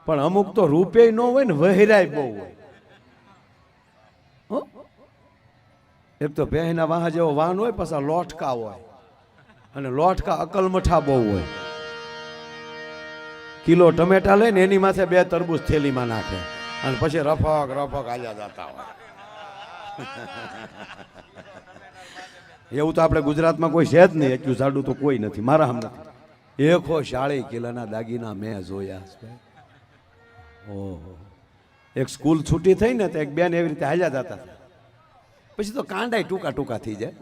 પણ અમુક તો રૂપે ન હોય ને વહેરાય બહુ હોય. એક તો પહેના વાહ જેવો વાહન હોય, પાછા લોટકા હોય, અને લોટકા અકલમઠા બહુ હોય. કિલો ટમેટા લઈને એની માથે 2 તરબૂચ થેલીમાં નાખે અને પછી રફક રફક હાલ્યા જતા હોય. એવું તો આપણે ગુજરાતમાં કોઈ છે જ નહીં, એટલું જાડું તો કોઈ નથી. મારા હમ નથી. 140 કિલોના દાગીના મેં જોયા છે. ઓહો, એક સ્કૂલ છૂટી થઈ ને તો એક બેન એવી રીતે હાલ્યા જતા હતા. પછી તો કાંડાય ટૂંકા ટૂંકા થઈ જાય.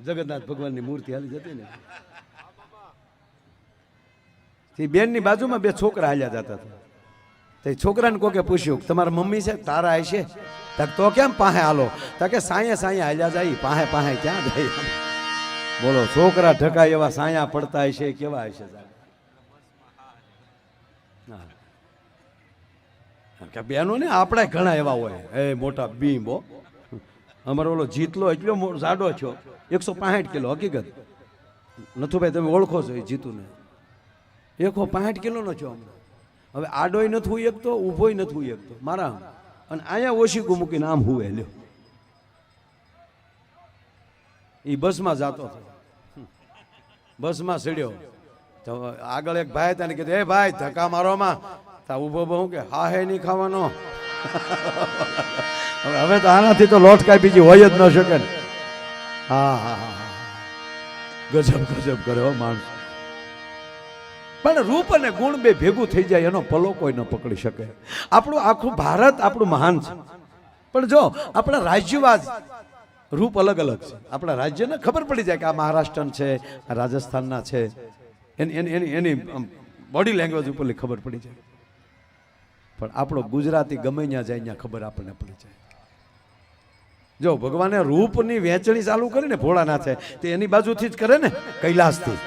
જગન્નાથ ભગવાનની મૂર્તિ હાલી જતી ને, તે બેનની બાજુમાં 2 છોકરા હાલ્યા જતા હતા. તો છોકરાને કોકે પૂછ્યું, તમારા મમ્મી છે? તારા હશે. તો કેમ પાસે હાલો? તો કે સાયા સાયા હાલ્યા જાય, પાસે પાસે ક્યાં જાય? બોલો, છોકરા ઢકાય એવા સાયા પડતા હશે, કેવા હશે? કે બેનો ને આપણે ઘણા એવા હોય, એ મોટા બીંબો. અમારો ઓલો જીતલો એટલો જાડો છો, 165 કિલો. હકીકત નથુભાઈ, તમે ઓળખો છો એ જીતુને? 165 કિલોનો છો હમણાં. હવે આડોય નથી હોઈ શકતો, ઊભોય નથી હોઈ શકતો. મારા અને અહીંયા ઓશીકું મૂકીને આમ હુવે લ્યો. એ બસમાં જતો હતો, બસમાં ચડ્યો તો આગળ એક ભાઈ તને કીધું, એ ભાઈ ધક્કા મારોમાં. તા ઊભો બહુ કે હા હે નહીં ખાવાનો. હવે તો આનાથી તો લોટકાઈ બીજી હોય જ ન શકે ને. હા હા હા, ગજબ ગજબ કરે માણસ. પણ રૂપ અને ગુણ બે ભેગું થઈ જાય એનો પલો કોઈ ન પકડી શકે. આપણું આખું ભારત આપણું મહાન છે, પણ જો આપણા રાજ્યવાદ રૂપ અલગ અલગ છે. આપણા રાજ્યને ખબર પડી જાય કે આ મહારાષ્ટ્ર છે, આ રાજસ્થાનના છે, એની બોડી લેંગ્વેજ ઉપરથી ખબર પડી જાય. પણ આપણો ગુજરાતી ગમે ત્યાં જાય ત્યાં ખબર આપણને પડી જાય. જો ભગવાને રૂપની વેચણી ચાલુ કરી ને ભોળાનાથે, તે એની બાજુથી જ કરે ને, કૈલાસથી.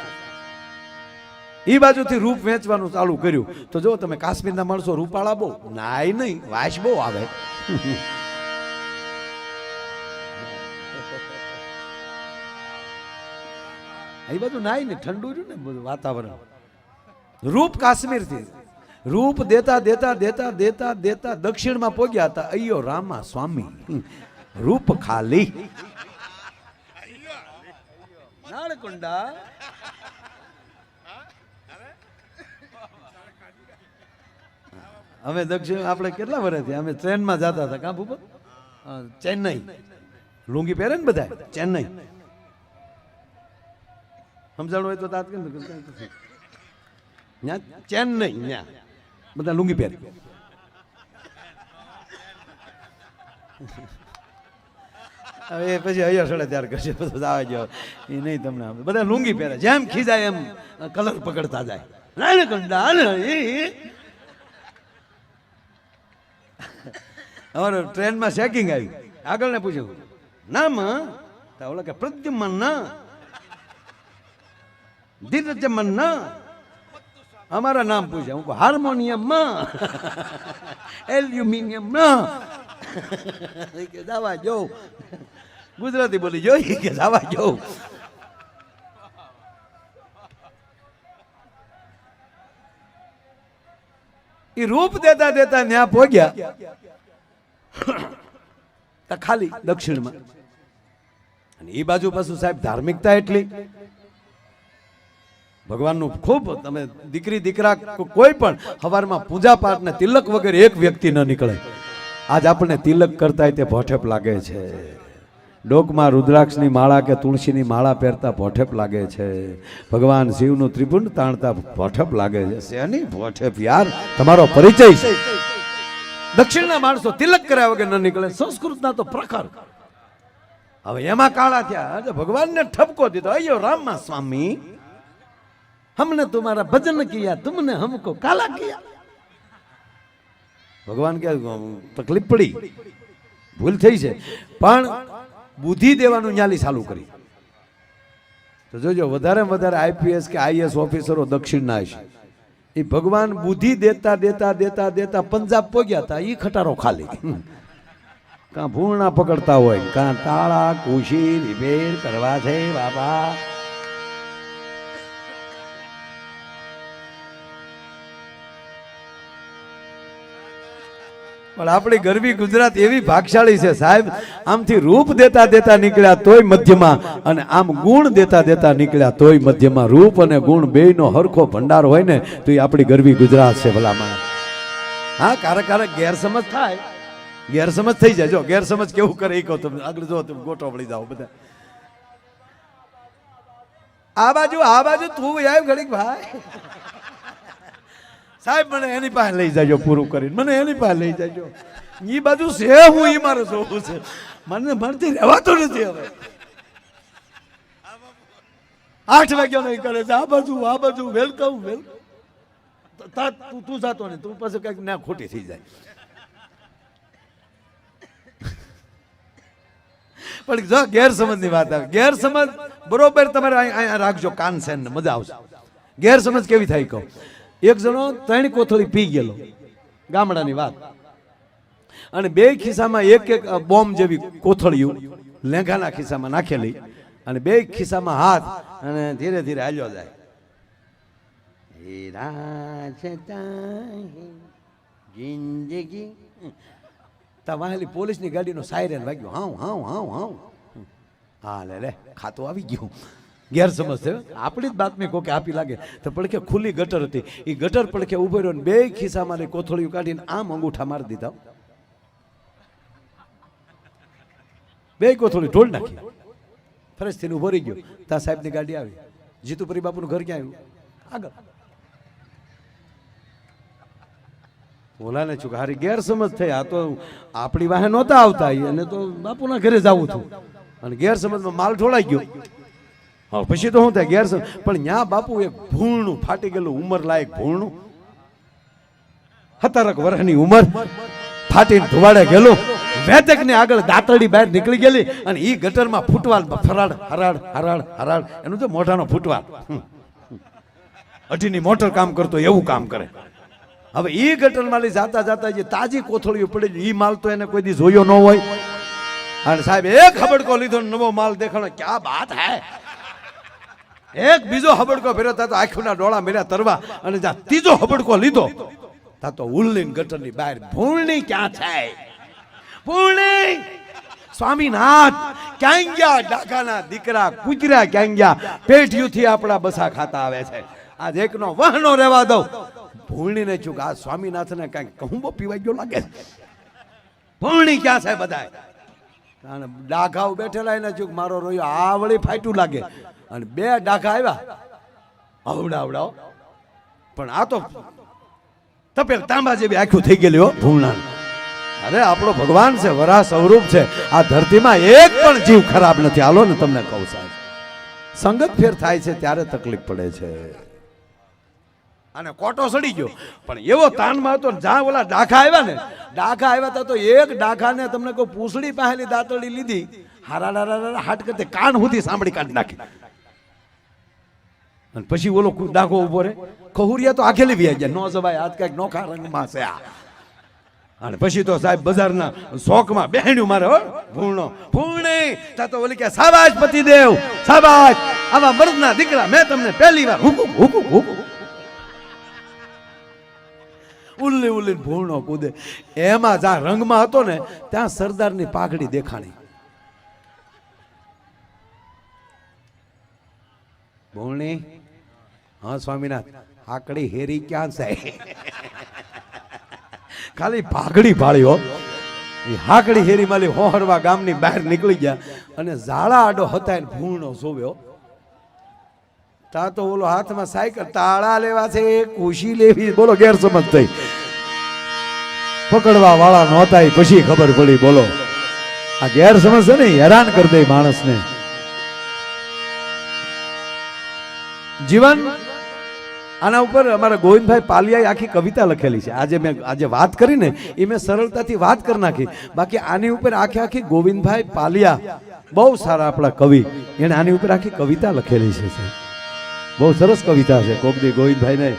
એ બાજુથી રૂપ વેચવાનું ચાલુ કર્યું. તો જો તમે કાશ્મીરના માણસો રૂપાળા બહુ નાય નહીં, વાસ બહુ આવે. એ બાજુ નાય ને ઠંડુ રહ્યું ને બધું વાતાવરણ. રૂપ કાશ્મીરથી રૂપ દેતા દેતા દેતા દેતા દેતા દક્ષિણમાં પહોંચ્યા હતા. અయ్యో રામા સ્વામી, રૂપ ખાલી. નાળકુંડા અમે દક્ષિણ આપણે કેટલા વર્ષથી અમે ટ્રેનમાં જતા હતા. કાં ભૂપત? ચેન્નઈ. લુંગી પહેરે ને બધા ચેન્નઈ. સમજાણું હોય તો તાત્કાલિક ચેન્નઈ ત્યાં બધા લુંગી પહેરે. હવે પછી અહીંયા સડે ત્યારે કરશે બધું આવે જાવ એ નહીં. તમને બધા લુંગી પહેરે, જેમ ખીજાય એમ કલર પકડતા જાય. અમારે ટ્રેનમાં ચેકિંગ આવ્યું. આગળ ને પૂછ્યું નામ, ઓલા કે પ્રદ્યુમન ના, ધીરજમન ના. અમારા નામ પૂછ્યા. હું હાર્મોનિયમ માં, એલ્યુમિનિયમ માં. કે દાવા જો ગુજરાતી બોલી જોઈ કે દાવા જો. એ રૂપ દેતા દેતા ત્યાં પહોંચ્યા ખાલી દક્ષિણમાં. અને એ બાજુ પાછું સાહેબ ધાર્મિકતા એટલી. ભગવાનનું ખૂબ, તમે દીકરી દીકરા કોઈ પણ સવારમાં પૂજા પાઠ ને તિલક વગર એક વ્યક્તિ ન નીકળે. આજ આપણને તિલક કરતા તે ભોઠેપ લાગે છે. ડોકમાં રુદ્રાક્ષની માળા કે તુલસીની માળા પહેરતા ભોઠેપ લાગે છે. ભગવાન શિવનું ત્રિપુંડ તાણતા ભોઠેપ લાગે છે. શેની ભોઠેપ યાર, તમારો પરિચય છે. દક્ષિણના માણસો તિલક કર્યા વગર ન નીકળે. સંસ્કૃતના તો પ્રખર. હવે એમાં કાળા થયા. ભગવાનને ઠપકો દીધો, અయ్యో રામા સ્વામી, हमने तुम्हारा भजन किया, तुमने हमको काला किया. भगवान के तकलीफ पड़ी, भूल થઈ છે, પણ બુદ્ધિ દેવાનું ન્યાલી ચાલુ કરી. તો જોજો વધારે વધારે આઈપીએસ કે આઈએસ ઓફિસરો દક્ષિણના હશે. એ ભગવાન બુદ્ધિ દેતા દેતા દેતા દેતા પંજાબ પહોંચ્યા હતા. એ ખટારો ખાલી. કાં ભૂણા પકડતા હોય, કાં તાળા કુશી રિપેર કરવા છે બાપા. પણ આપણી ગરવી ગુજરાત એવી ભાગશાળી છે સાહેબ, આમથી રૂપ દેતા દેતા નીકળ્યા તોય મધ્યમાં, અને આમ ગુણ દેતા દેતા નીકળ્યા તોય મધ્યમાં. રૂપ અને ગુણ બેયનો હરખો ભંડાર હોય ને તો એ આપણી ગરવી ગુજરાત છે ભલામણ. હા, ક્યારેક ગેરસમજ થાય, ગેરસમજ થઈ જાય. જો ગેરસમજ કેવું કરે એ કહો તમે, આગળ જો તમે ગોટો વળી જાઓ બધા. આ બાજુ તું આવ્યો ઘડીક ભાઈ સાહેબ, મને એની પાસે લઈ જાજો પૂરું કરીને, મને એની પાસે લઈ જાજો. એ બાજુ છે હું એ મારે જોવું છે, મને મનથી રહેવાતો નથી હવે. 8 વાગ્યા નહીં કરે છે. આ બાજુ વેલકમ તું જાતો નહીં, તું પાસે કઈક ના ખોટી થઈ જાય. પણ જો ગેરસમજ ની વાત આવે, ગેરસમજ બરોબર તમારે અહીંયા રાખજો, કાન સેન ને મજા આવશે. ગેરસમજ કેવી થાય કહો. એક જણો 3 કોથળી પી ગયેલો, ગામડાની વાત, અને 2 ખિસ્સામાં એક બોમ્બ જેવી કોથળીઓ લેંઘાના ખિસ્સામાં નાખેલી, અને 2 ખિસ્સામાં હાથ, અને ધીરે ધીરે હાલ્યો જાય. જિંદગી વાહેલી પોલીસની ગાડીનો સાયરન વાગ્યો. હાઉ હા લે ખાતું આવી ગયું. ગેરસમજ છે, આપણી જ બાતમી કોકે આપી લાગે તો પડખે ખુલ્લી ગટર હતી, એ ગટર પડખે ઉભો રહ્યો, 2 ખિસ્સામાં કોથળીઓ કાઢીને આમ અંગૂઠા મારી દીધા. 2 કોથળી ઢોળ નાખી, ફરજ થઈને ઉભો રહી ગયો. ત્યાં સાહેબની ગાડી આવી. જીતુપુરી બાપુનું ઘર ક્યાં આવ્યું? આગળ. ઓલાને છું કે હારી ગેરસમજ થઈ, આ તો આપણી વાહે નહોતા આવતા, અને તો બાપુના ઘરે જવું હતું, અને ગેરસમજમાં માલ ઢોળાઈ ગયો. હા, પછી તો શું થાય ગેરસમજ. પણ ન્યા બાપુ એક ભૂણનું ફાટી ગયેલું, ઉંમર લાયક ભૂણનું, 17 વર્ષની ઉંમર, ફાટીને ધોવાડે ગયેલું. વેતક ને આગળ દાંતરડી બહાર નીકળી ગયેલી, અને ઈ ગટરમાં ફૂટવાલ ફરાડ હરાડ હરાડ હરાડ, એનું તો મોઢાનો ફૂટવાલ, 18ની મોટર કામ કરતો એવું કામ કરે. હવે ઈ ગટરમાં લઈ જાતા જાતા જે તાજી કોથળીઓ પડેલી, ઈ માલ તો એને કોઈ દી જોયો ન હોય. અને સાહેબ એક હબડકો લીધો, નવો માલ દેખાણો, ક્યાં વાત હે. એક બીજો હબડકો ફેર્યો, તા તો આંખોના ડોળા મેળ્યા તરવા, અને જ્યાં ત્રીજો હબડકો લીધો તા તો ઉલ્લીન ગટરની બહાર. ભૂલણી ક્યાં છે? ભૂલણી સ્વામીનાથ ક્યાં ગયા? ડાકાના દીકરા કુતરા ક્યાં ગયા? પેઢીઓથી આપણા બસા ખાતા આવે છે, આજ એકનો વહનો રહેવા દો. ભૂલણીને ચૂક આ સ્વામીનાથને કઈક કહુંબો પીવાઈ ગયો લાગે. ભૂલણી ક્યાં છે બધાય? ડાઘાઓ બેઠેલા એને ચૂક મારો રોયો આ વળી ફાટ્યું લાગે, અને 2 ડાઘા આવ્યા આવડાવડાઓ, પણ આ તો તપેલ તાંબા જેવી આખું થઈ ગયેલી હો ભૂલણા. અરે આપણો ભગવાન છે, વરા સ્વરૂપ છે, આ ધરતીમાં એક પણ જીવ ખરાબ નથી. હાલો ને તમને કહું સાહેબ, સંગત ફેર થાય છે ત્યારે તકલીફ પડે છે. અને કોટો સડી ગયો, પણ એવો તાનમાં હતો, જ્યાં ઓલા ડાઘા આવ્યા ને, ડાઘા આવ્યા તો એક ડાઘાને તમને કોઈ પૂંછડી પહેલી દાંતરડી લીધી, હારા હાટ કરતે કાન સુધી સાંભળી કાઢી નાખી. અને પછી ઓલો ડાઘો ઉભો રે, ખહુરિયા તો આખેલી વ્યાઈ ગયા, નો જવાય, આજ કઈક નોખા રંગમાં છે આ. અને પછી તો સાહેબ બજારના શોકમાં બહેણ્યું મારે હો ભૂણો ભૂણી. તા તો ઓલી કે શાબાશ પતિદેવ શાબાશ, આવા મર્દના દીકરા મેં તમને પહેલી વાર હુકુમ હુકુમ હુકુમ. ઉલ્લી ભૂણો કૂદે. એમાં જ્યાં રંગમાં હતો ને ત્યાં સરદારની પાઘડી દેખાણી. ભૂણી, હા સ્વામીનાથ, આકડી હેરી ક્યાં છે? ખાલી પાઘડી ભાળ્યો, એ હાકડી હેરી માલી હોહરવા ગામની બહાર નીકળી ગયા, અને ઝાડા આડો હતા એને ભૂણો જોવ્યો. તા તો ઓલો હાથમાં સાયકલ, તાળા લેવા છે, ખુશી લેવી, બોલો ગેરસમજ થઈ. પકડવા વાળા નહોતા, પછી ખબર પડી. બોલો આ ગેરસમજ છે ને, હેરાન કરી દે માણસને. જીવન આના ઉપર અમારા ગોવિંદભાઈ પાલિયાએ આખી કવિતા લખેલી છે. આજે વાત કરી ને એ મેં સરળતાથી વાત કરી નાખી, બાકી આની ઉપર આખી ગોવિંદભાઈ પાલિયા બહુ સારા આપણા કવિ, એને આની ઉપર આખી કવિતા લખેલી છે. બહુ સરસ કવિતા છે. કોક દી ગોવિંદભાઈને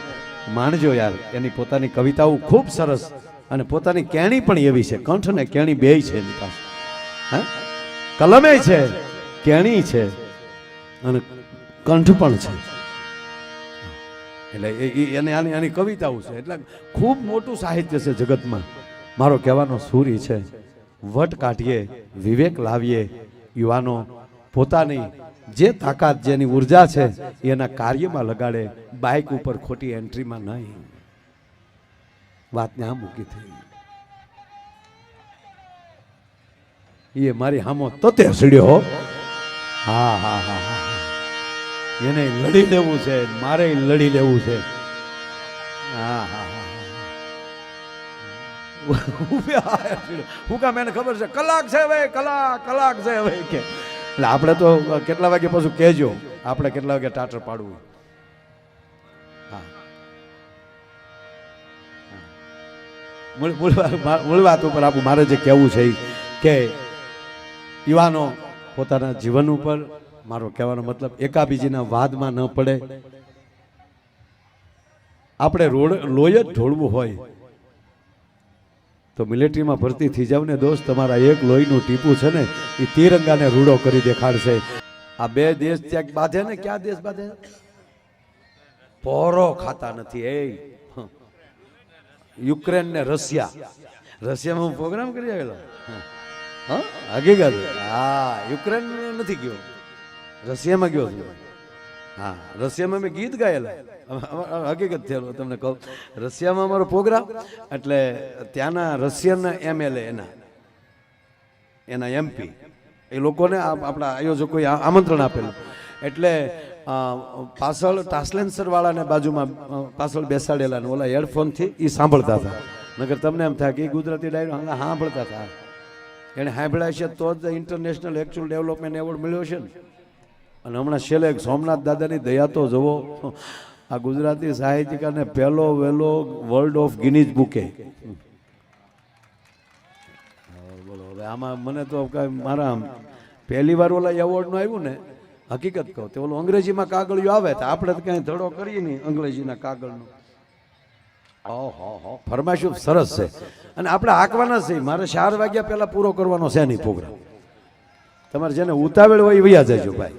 માણજો યાર, એની પોતાની કવિતાઓ ખૂબ સરસ, અને પોતાની કેણી પણ એવી છે, કંઠ ને કેણી બેય છે એની પાસે. હા, કલમે છે, કેણી છે, અને કંઠ પણ છે. એટલે એને આની કવિતાઓ છે, એટલે ખૂબ મોટું સાહિત્ય છે જગતમાં. મારો કહેવાનો સૂરી છે, વટ કાઢીએ, વિવેક લાવીએ, યુવાનો પોતાની જે તાકાત જેની ઉર્જા છે એના કાર્યમાં લગાડે, બાઇક ઉપર ખોટી એન્ટ્રીમાં નહીં. વાતને આ મૂકી થઈ એ મારી હામો તતે સડ્યો. હા હા હા હા, એને લડી લેવું છે, મારે લડી લેવું છે. હા હા હા, હું કામ એને ખબર છે કલાક છે હવે, કલાક છે હવે કે. એટલે આપણે તો કેટલા વાગે પાછું કહેજો, આપણે કેટલા વાગે ટાટર પાડવું. હા, મૂળ વાત ઉપર આપણું મારે જે કહેવું છે કે યુવાનો પોતાના જીવન ઉપર, મારો કહેવાનો મતલબ એકાબીજીના વાદમાં ન પડે. આપણે લોહી જ ઢોળવું હોય તો મિલિટરીમાં ભરતી થઈ જાવ ને દોસ્ત, તમારા એક લોહીનું ટીપું છે ને એ તિરંગાને રૂડો કરી દેખાડશે. આ બે દેશ ત્યાં બાંધે ને, ક્યાં દેશ બાંધે? પોરો ખાતા નથી. એ યુક્રેન ને રશિયા, રશિયામાં હું પ્રોગ્રામ કરી આવેલો. હા હકીકત, હા યુક્રેન નથી ગયો, રશિયામાં ગયો છું. હા રશિયામાં મેં ગીત ગાયેલા, હકીકત થયેલો તમને કહું. રશિયામાં અમારો પ્રોગ્રામ, એટલે ત્યાંના રશિયન MLA એના MP એ લોકોને આપણા આયોજકોએ આમંત્રણ આપેલું. એટલે પાછળ ટ્રાન્સલેન્સર વાળાને બાજુમાં પાછળ બેસાડેલા ને ઓલા હેડફોનથી એ સાંભળતા હતા. નગર તમને એમ થાય કે એ ગુજરાતી ડાયરો સાંભળતા હતા. એને સાંભળ્યા છે તો જ ઇન્ટરનેશનલ એકચ્યુઅલ ડેવલપમેન્ટ એવોર્ડ મળ્યો છે ને. અને હમણાં છેલ્લે સોમનાથ દાદાની દયા તો જુઓ, આ ગુજરાતી સાહિત્યકારને પહેલો વહેલો વર્લ્ડ ઓફ ગિનીઝ બુકે. બોલો હવે આમાં મને તો કાંઈ મારા પહેલી વાર ઓલા એવોર્ડનું આવ્યું ને, હકીકત કહું તો ઓલું અંગ્રેજીમાં કાગળિયું આવે તો આપણે તો કાંઈ ધડો કરીએ નહીં અંગ્રેજીના કાગળનું. ઓહો ફરમાઈશ સરસ છે અને આપણે હાંકવાના છે. મારે 4 વાગ્યા પહેલા પૂરો કરવાનો છે નહીં પ્રોગ્રામ. તમારે જેને ઉતાવળ હોય વૈયા જજો ભાઈ,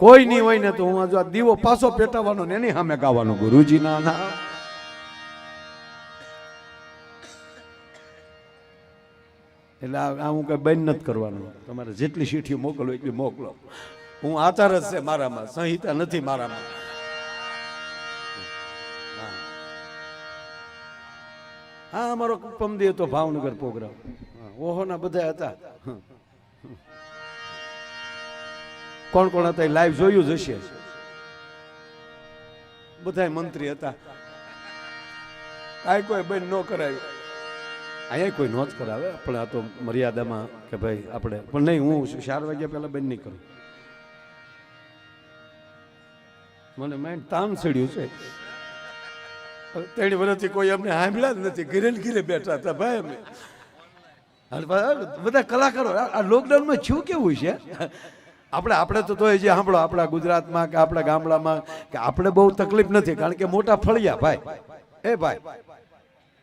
કોઈ નહીં હોય ને તો હું આ દીવો પાછો પેટાવાનો ને એની સામે ગાવાનું ગુરુજીના ના. એટલે આ હું કઈ બંધ નથી કરવાનું. તમારે જેટલી ચીઠીઓ મોકલો એટલી મોકલો. હું આચાર જ છે મારામાં, સંહિતા નથી મારામાં. હા અમારો પમદી હતો ભાવનગર પ્રોગ્રામ, ઓહોના બધા હતા. કોણ કોણ હતા લાઈવ જોયું જ હશે. બધા મંત્રી હતા. આ કોઈ બંધ ન કરાયું, અહીંયા કોઈ નો જ કરાવે, પણ આ તો મર્યાદામાં કે ભાઈ આપણે પણ નહીં. હું 4 વાગ્યા પહેલા બંધ નહીં કરું. મને માઇન્ડ તાન ચડ્યું છે. 3 વર્ષથી કોઈ અમને સાંભળ્યા જ નથી, ઘરે ઘરે બેઠા હતા ભાઈ અમે. બધા કલાકારો આ લોકડાઉનમાં શું કેવું છે આપણે તો જે સાંભળો આપણા ગુજરાતમાં કે આપણા ગામડામાં કે આપણે બહુ તકલીફ નથી, કારણ કે મોટા ફળિયા ભાઈ. એ ભાઈ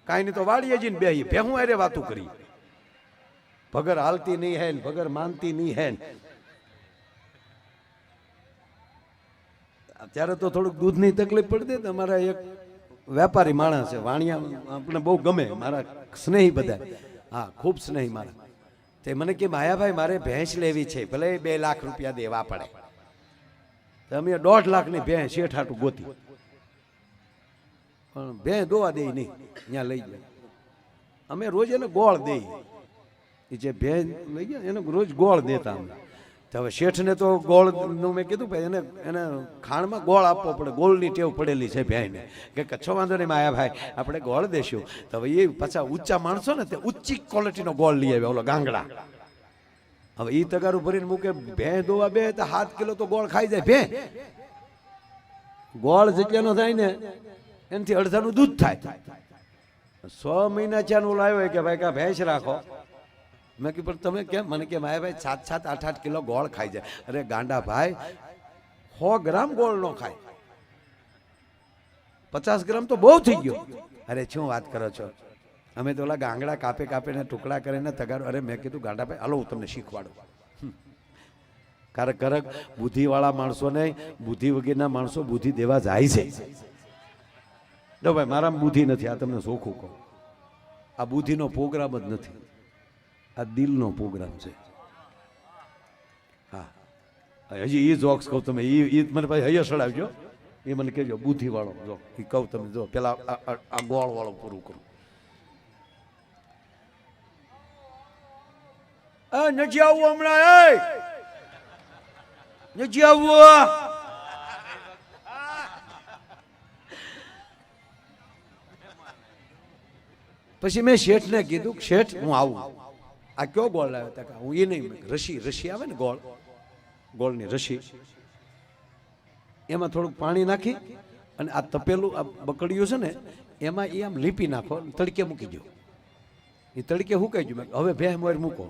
કાંઈ નહીં તો વાડીએ જઈને બેહી ભેહું અરે વાતું કરી. ભગર હાલતી નહીં હે, ભગર માનતી નહીં હે. અત્યારે તો થોડુંક દૂધની તકલીફ પડતી. તમારા એક વેપારી માણસ છે વાણિયા, આપણે બહુ ગમે, મારા સ્નેહી બધા. હા ખૂબ સ્નેહી મારા. તે મને કે માયાભાઈ મારે ભેંસ લેવી છે, ભલે 2 લાખ રૂપિયા દેવા પડે. અમે 1.5 લાખની ભેંસ શેઠાટું ગોતી, પણ ભેંસ દોવા દે નહીં, ત્યાં લઈ જાય. અમે રોજ એને ગોળ દઈએ. એ જે ભેંસ લઈ ગયા એને રોજ ગોળ દેતા અમે. તો હવે શેઠને તો ગોળનું મેં કીધું ભાઈ એને ખાણમાં ગોળ આપવો પડે, ગોળની ટેવ પડેલી છે ભેંને. કે કચ્છો વાંધો નહીં માયાભાઈ આપણે ગોળ દેશું. તો હવે એ પાછા ઊંચા માણસો ને તે ઊંચી ક્વોલિટીનો ગોળ લઈ આવ્યા, ઓલો ગાંગડા. હવે એ તગારું ભરીને મૂકે, ભેં દોવા બે તો 7 કિલો તો ગોળ ખાઈ જાય ભેં. ગોળ જેટલાનો થાય ને એનાથી અડધાનું દૂધ થાય. 6 મહિના ચાનો લાવ્યો કે ભાઈ કા ભેંસ રાખો. મેં કીધું તમે કેમ? મને કે માયાભાઈ 7-7, 8-8 કિલો ગોળ ખાઈ જાય. અરે ગાંડા ભાઈ 100 ગ્રામ ગોળ નો ખાય, 50 ગ્રામ તો બહુ થઈ ગયો. અરે શું વાત કરો છો? અમે તો ઓલા ગાંગડા કાપીને ટુકડા કરીને તગારો. અરે મેં કીધું ગાંડા ભાઈ હાલો હું તમને શીખવાડું. કારક બુદ્ધિવાળા માણસોને બુદ્ધિ વગેરેના માણસો બુદ્ધિ દેવા જાય છે. જો ભાઈ મારામાં બુદ્ધિ નથી, આ તમને ચોખ્ખું કહું. આ બુદ્ધિનો પ્રોગ્રામ જ નથી, આ દિલનો પ્રોગ્રામ છે. હા, હજી એ જોક્સ કહું તમે, એ મને ભાઈ હૈયા સડાવજો, એ મને કહેજો બુદ્ધિવાળો જો એ કહું તમે જો પેલા આ ગોળવાળો પૂરું કરું. નથી આવવું હમણાં, નથી આવવું. પછી મેં શેઠને કીધું શેઠ હું આવું. આ કયો ગોળ લાવ્યો હતા? હું એ નહીં, રસી આવે ને ગોળની રસી, એમાં થોડુંક પાણી નાખી અને આ તપેલું આ બકડિયું છે ને એમાં એ આમ લીપી નાખો, તડકે મૂકી દો. એ તડકે હુકાઈ ગયું. હવે ભેં મોર મૂકો,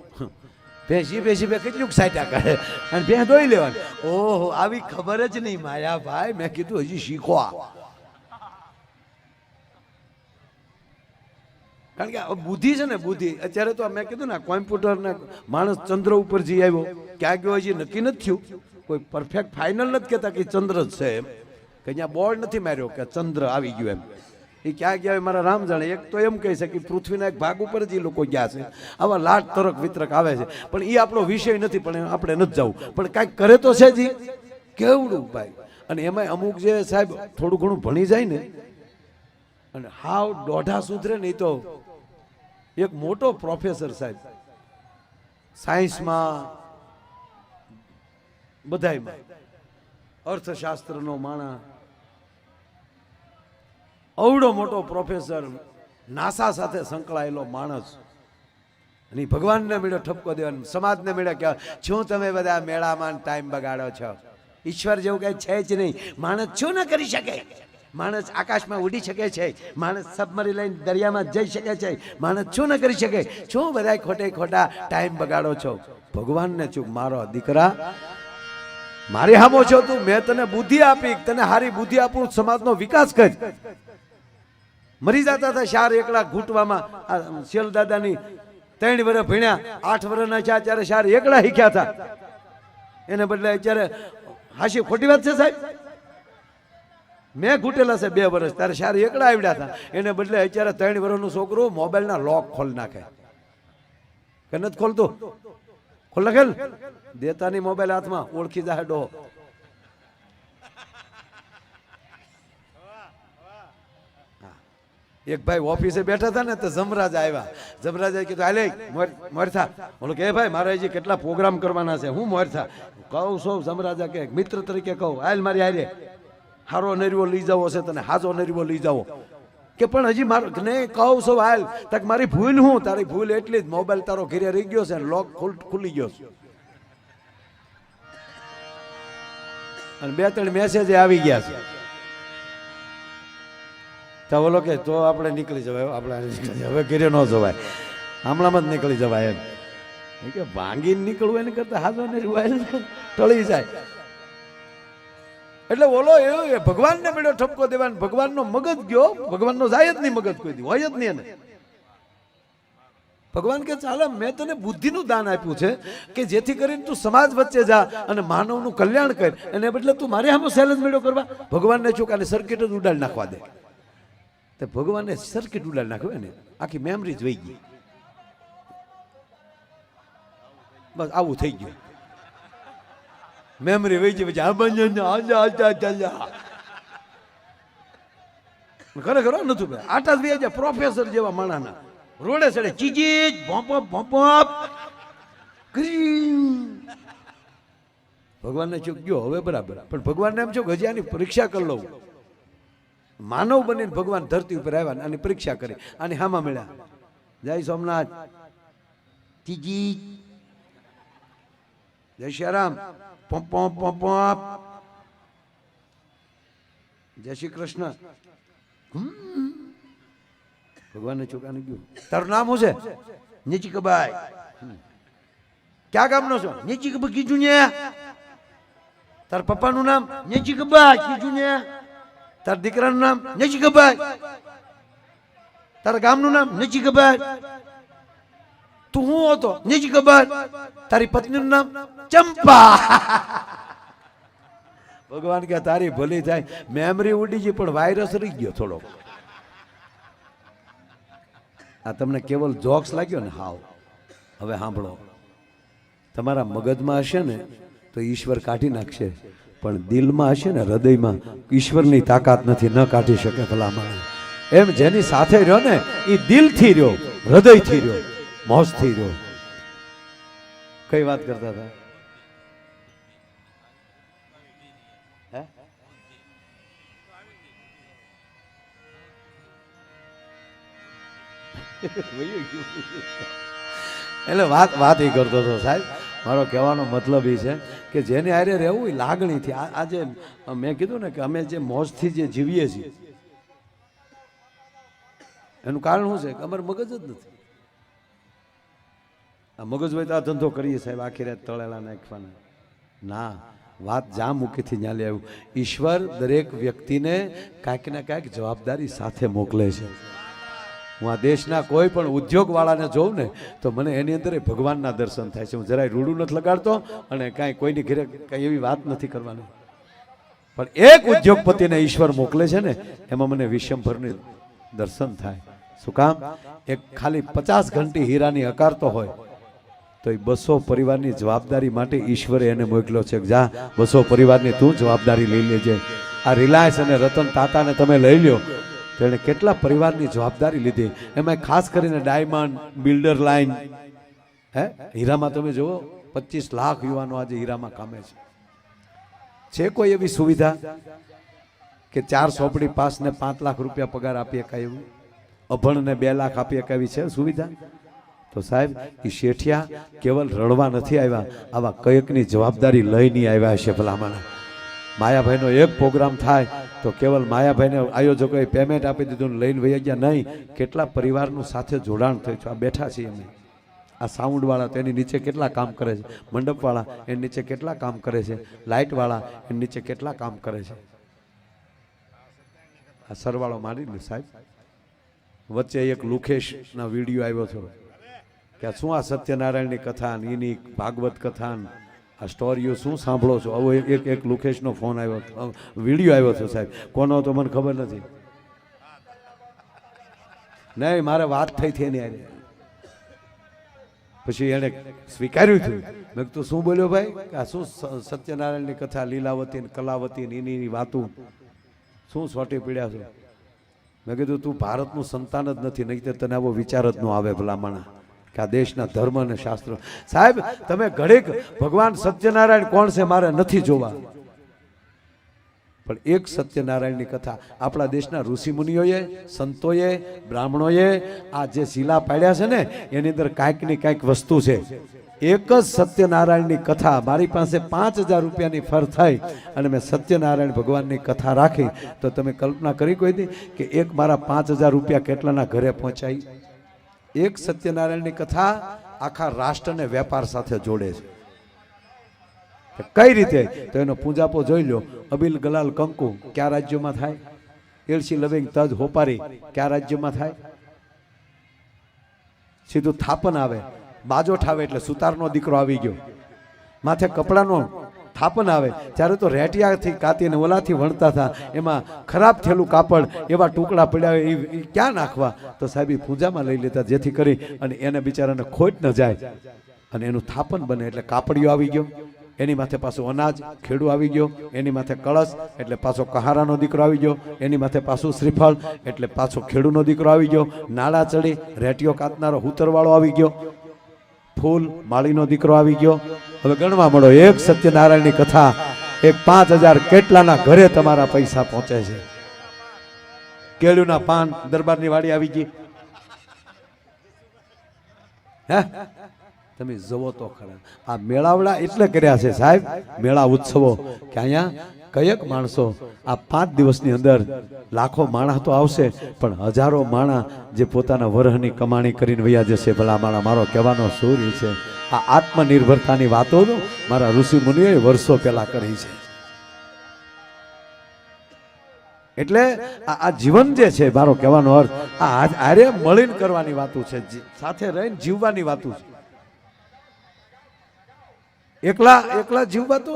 ભેં સીબે કેટલું સાટા કરે અને ભેં ધોઈ લેવાની. ઓહો, આવી ખબર જ નહીં માયા ભાઈ. મેં કીધું હજી શીખો. કારણ કે બુદ્ધિ છે ને, બુદ્ધિ અત્યારે તો મેં કીધું ને કોમ્પ્યુટર ને માણસ ચંદ્ર ઉપર જઈ આવ્યો, ક્યાં ગયો હજી નક્કી નથી થયું. કોઈ પરફેક્ટ ફાઇનલ નથી કહેતા કે ચંદ્ર જ છે એમ, કે અહીંયા બોર્ડ નથી માર્યો કે ચંદ્ર આવી ગયો એમ. એ ક્યાં ગયા મારા રામ જાણે. એક તો એમ કહી શકે પૃથ્વીના એક ભાગ ઉપર જ એ લોકો ગયા છે. આવા લાટ તરક વિતરક આવે છે, પણ એ આપણો વિષય નથી. પણ આપણે નથી જવું, પણ કાંઈક કરે તો છે જી કેવડું ભાઈ. અને એમાં અમુક જે સાહેબ થોડું ઘણું ભણી જાય ને અને હાવ દોઢા સુધરે ને, એ તો એક મોટો પ્રોફેસર સાહેબ સાયન્સમાં બધાયમાં, અર્થશાસ્ત્રનો માણસ, અવડો મોટો પ્રોફેસર, નાસા સાથે સંકળાયેલો માણસ, અને ભગવાનને મેળો ઠપકો દેવાનો, સમાજને મેળો કે શું તમે બધા મેળામાં ટાઈમ બગાડો છો? ઈશ્વર જેવું કઈ છે જ નહીં. માણસ શું ન કરી શકે? માણસ આકાશમાં ઉડી શકે છે, માણસ સબમરી લઈને દરિયામાં જઈ શકે છે, માણસ શું ન કરી શકે? શું બધા ખોટા ટાઈમ બગાડો છો? ભગવાનને ચૂક મારો દીકરા, મારી હામો છો તું, મેં તને બુદ્ધિ આપી, તને હારી બુદ્ધિ આપું, સમાજનો વિકાસ કર. મરી જતા હતા શાર એકલા ઘૂંટવામાં. શેલ દાદાની 3 વર્ષ ભણ્યા, 8 વર્ષના થયા ત્યારે શાર એકલા શીખ્યા હતા. એને બદલે અત્યારે હાશી ખોટી વાત છે સાહેબ? મેં ઘૂંટેલા છે 2 વર્ષ, ત્યારે શાર એકલા આવડ્યા હતા. એને બદલે અત્યારે 3 વર્ષનું છોકરું મોબાઈલના લોક ખોલી નાખે. કે નથી ખોલતું? ખોલ નાખેલ દેતાની મોબાઈલ હાથમાં, ઓળખી જાય ડો. એક ભાઈ ઓફિસે બેઠા હતા ને તો જમરાજ આવ્યા. જમરાજે કીધું હાલે મોરથા. બોલો કે ભાઈ મારે હજી કેટલા પ્રોગ્રામ કરવાના છે. હું મોરથા કહું છું. જમરાજા કે મિત્ર તરીકે કહું, હાલ મારી હારે હારો નરીવો લઈ જાવો છે તને, હાજો નરીવો લઈ જાવો. કે પણ હજી મારો નહીં કહું છું હાલ. તક મારી ભૂલ હું? તારી ભૂલ એટલી જ મોબાઈલ તારો ઘરે રહી ગયો છે, લોક ખુલી ગયો છે, અને 2-3 મેસેજ આવી ગયા છે. તો બોલો કે તો આપણે નીકળી જવાય, આપણે હવે ઘરે ન જવાય, હમણાંમાં જ નીકળી જવાય એમ. કે ભાંગીને નીકળવું એને કરતા હાજો ને ટળી જાય. એટલે બોલો એ ભગવાનને મેળો ઠપકો દેવાનો. ભગવાનનો મગજ ગયો, ભગવાનનો જાય જ નહીં મગજ, કોઈ દી હોય જ નહીં એને. ભગવાન કે ચાલે મેં તને બુદ્ધિનું દાન આપ્યું છે કે જેથી કરીને તું સમાજ વચ્ચે જા અને માનવનું કલ્યાણ કર, અને બદલે તું મારે આમ સેલેન્સ મેળો કરવા. ભગવાનને ચોકાને સર્કિટ જ ઉડાડી નાખવા દે. તો ભગવાનને સર્કિટ ઉડાડી નાખ્યો ને, આખી મેમરી જ વહી ગઈ. બસ આવું થઈ ગયું. મેમરી વહી ગઈ. પછી ખરેખર નતું ભાઈ. આટા જ વહી પ્રોફેસર જેવા માણાના રોડે ચડે ચીજી ભગવાનને ચૂક ગયો હવે બરાબર. પણ ભગવાનને એમ છો હજી આની પરીક્ષા કરી લઉં. માનવ બનીને ભગવાન ધરતી ઉપર આવ્યા, આની પરીક્ષા કરી. આની હામા મળ્યા, જય સોમનાથ, ચીજી, જય શ્રીરામ, જય શ્રી કૃષ્ણ. ભગવાનને ચોકાને ગયું. તારું નામ શું છે? નીચીકબાઈ. ક્યાં ગામનો છો? નીચીકબાઈ કીધું ને. તાર પપ્પાનું નામ? નીચીકબાઈ કીધું ને. તાર દીકરાનું નામ? નીચીકબાઈ. તારા ગામનું નામ? નીચીકબાઈ. તું હું હતો? નીચીકબાઈ. તારી પત્નીનું નામ? ચંપા. ભગવાન કે તારી ભલી થાય. મેમરી ઉડી ગઈ પણ વાયરસ રહી ગયો થોડો. આ તમને કેવલ જોક્સ લાગ્યો ને? હાવ. હવે સાંભળો, તમારા મગજમાં હશે ને તો ઈશ્વર કાઢી નાખશે, પણ દિલમાં હશે ને, હૃદયમાં, ઈશ્વરની તાકાત નથી, ન કાઢી શકે ભલામણ. એમ જેની સાથે રહ્યો ને એ દિલથી રહ્યો, હૃદયથી રહ્યો, મોજથી રહ્યો. કઈ વાત કરતા હતા? એટલે વાત એ કરતો હતો સાહેબ. મારો કહેવાનો મતલબ એ છે કે જેને હારે રહેવું એ લાગણીથી. આજે મેં કીધું ને કે અમે જે મોજથી જે જીવીએ છીએ એનું કારણ શું છે કે અમારું મગજ જ નથી. આ મગજ હોય તો આ ધંધો કરીએ સાહેબ, આખી રાત તળેલા નાખવાના. ના, વાત જ્યાં મૂકીથી ત્યાં લઈ આવ્યું. ઈશ્વર દરેક વ્યક્તિને કાંઈક ને કાંઈક જવાબદારી સાથે મોકલે છે. હું આ દેશના કોઈ પણ ઉદ્યોગવાળાને જોઉં ને તો મને એની અંદર ભગવાનના દર્શન થાય છે. હું જરાય રૂડું નથી લગાડતો અને કાંઈ કોઈની ઘરે કાંઈ એવી વાત નથી કરવાની, પણ એક ઉદ્યોગપતિને ઈશ્વર મોકલે છે ને એમાં મને વિશ્વભરની દર્શન થાય. શું કામ? એક ખાલી 50 ઘંટી હીરાની હકારતો હોય તો એ 200 પરિવારની જવાબદારી માટે ઈશ્વરે એને મોકલ્યો છે. જા 200 પરિવારની તું જવાબદારી લઈ લેજે. આ રિલાયન્સ અને રતન ટાટાને તમે લઈ લ્યો તો એણે કેટલા પરિવારની જવાબદારી લીધી. એમાં ખાસ કરીને ડાયમંડ, બિલ્ડર લાઈન, હીરામાં તમે જુઓ 25 લાખ યુવાનો આજે હીરામાં કામે છે. કોઈ એવી સુવિધા કે 4 સોપડી પાસ ને 5 લાખ રૂપિયા પગાર આપી શકાય એવું? અભણને 2 લાખ આપી શકાય એવી છે સુવિધા? તો સાહેબ એ શેઠિયા કેવલ રડવા નથી આવ્યા, આવા કયકની જવાબદારી લઈને આવ્યા છે ભલામણ. માયાભાઈનો એક પ્રોગ્રામ થાય તો કેવલ માયાભાઈને આયોજકોએ પેમેન્ટ આપી દીધું લઈને વહી ગયા નહીં. કેટલા પરિવારનું સાથે જોડાણ થયું છે. આ બેઠા છીએ અમે. આ સાઉન્ડવાળા તેની નીચે કેટલા કામ કરે છે, મંડપવાળા એની નીચે કેટલા કામ કરે છે, લાઇટવાળા એની નીચે કેટલા કામ કરે છે. આ સરવાળો માની લે સાહેબ. વચ્ચે એક લુખેશના વિડીયો આવ્યો હતો કે શું આ સત્યનારાયણની કથા, એની ભાગવત કથા, આ સ્ટોરીઓ શું સાંભળો છો? આવો એક લુકેશનો ફોન આવ્યો, વિડીયો આવ્યો હતો સાહેબ. કોનો તો મને ખબર નથી. નહીં, મારે વાત થઈ હતી એની આજે. પછી એને સ્વીકાર્યું હતું. મેં કીધું શું બોલ્યો ભાઈ? આ શું સત્યનારાયણની કથા, લીલાવતી કલાવતી એની વાતું શું સોટી પીડ્યા છો? મેં કીધું તું ભારતનું સંતાન જ નથી, નહીં તો તને આવો વિચાર જ ન આવે ભલામણા કે આ દેશના ધર્મ અને શાસ્ત્રો. સાહેબ તમે ઘડીક ભગવાન સત્યનારાયણ કોણ છે મારે નથી જોવા, પણ એક સત્યનારાયણની કથા આપણા દેશના ઋષિમુનિઓએ, સંતોએ, બ્રાહ્મણોએ આ જે શિલા પાડ્યા છે ને એની અંદર કાંઈક ને કાંઈક વસ્તુ છે. એક જ સત્યનારાયણની કથા મારી પાસે 5000 રૂપિયાની ફર થઈ અને મેં સત્યનારાયણ ભગવાનની કથા રાખી તો તમે કલ્પના કરી કોઈ દી કે એક મારા 5000 રૂપિયા કેટલાના ઘરે પહોંચાઈ? એક સત્યનારાયણની કથા આખા રાષ્ટ્રને વેપાર સાથે જોડે છે. કઈ રીતે? તો એનો પૂજાપો જોઈ લો. અબિલ ગલાલ કંકુ કયા રાજ્યોમાં થાય? એલસી લવિંગ તજ હોપારી કયા રાજ્યમાં થાય? સીધું થાપન આવે, બાજોઠ આવે એટલે સુતારનો દીકરો આવી ગયો. માથે કપડાનો થાપન આવે ત્યારે તો રેટિયાથી કાતીને ઓલાથી વણતા હતા, એમાં ખરાબ થયેલું કાપડ એવા ટુકડા પડ્યા હોય એ ક્યાં નાખવા? તો સાહેબ એ પૂજામાં લઈ લેતા જેથી કરી અને એને બિચારાને ખોટ ન જાય અને એનું થાપન બને. એટલે કાપડિયો આવી ગયો, એની માથે પાછું અનાજ, ખેડૂ આવી ગયો, એની માથે કળશ એટલે પાછો કહારાનો દીકરો આવી ગયો, એની માથે પાછું શ્રીફળ એટલે પાછો ખેડૂનો દીકરો આવી ગયો, નાળા ચડી રેટિયો કાતનારો હુતરવાળો આવી ગયો, ફૂલ માળીનો દીકરો આવી ગયો. હવે ગણવા મળો, એક સત્યનારાયણની કથા એક 5000 કેટલાના ઘરે તમારા પૈસા પહોંચે છે. કેળુના પાન દરબારની વાડી આવી ગઈ. હે તમે જવો તો ખરા. આ મેળાવડા એટલે કર્યા છે સાહેબ, મેળા ઉત્સવો કે અહીંયા કયેક માણસો આ 5 દિવસની અંદર લાખો માણસ તો આવશે પણ હજારો માણસ જે પોતાના વરહની કમાણી કરીને વયા જશે. ભલા માણા, મારો કહેવાનો સુર છે આ આત્મનિર્ભરતાની વાતો મારા ઋષિ મુનિઓએ વર્ષો પહેલા કરી છે. એટલે આ જીવન જે છે મારો કહેવાનો અર્થ આ આરે મળીને કરવાની વાતું છે, સાથે રહીને જીવવાની વાતું છે. એકલા જીવવા તો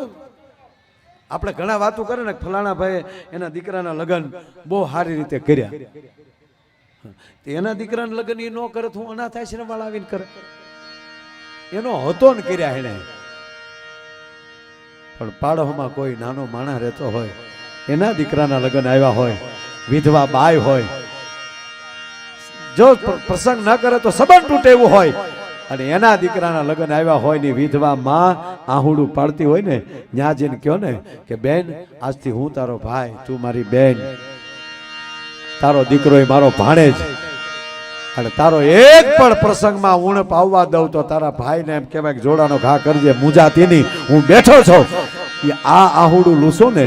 આપણે ઘણા વાતો કરે ને ફલાણા ભાઈ એના દીકરાના લગ્ન બહુ સારી રીતે કર્યા. એના દીકરાના લગ્ન એ ન કરે તો હું અનાથ આશ્રમ વાળા આવીને કરે. એનો હતો ને કર્યા એને. પણ પાડોમાં કોઈ નાનો માણસ રહેતો હોય, એના દીકરાના લગ્ન આવ્યા હોય, વિધવા બાય હોય, જો પ્રસંગ ના કરે તો સંબંધ તૂટે એવું હોય, અને એના દીકરાના લગ્ન આવ્યા હોય ને વિધવા માં આહુડું પાડતી હોય ને, ત્યાં જઈને કહો ને કે બેન આજથી હું તારો ભાઈ, તું મારી બેન, તારો દીકરો એ મારો ભાણેજ, અને તારો એક પણ પ્રસંગમાં ઉણપ આવવા દઉં તો તારા ભાઈને એમ કહેવાય કે જોડાનો ઘા કરજે, મુજાતીની હું બેઠો છો. એ આ આહુડું લૂસો ને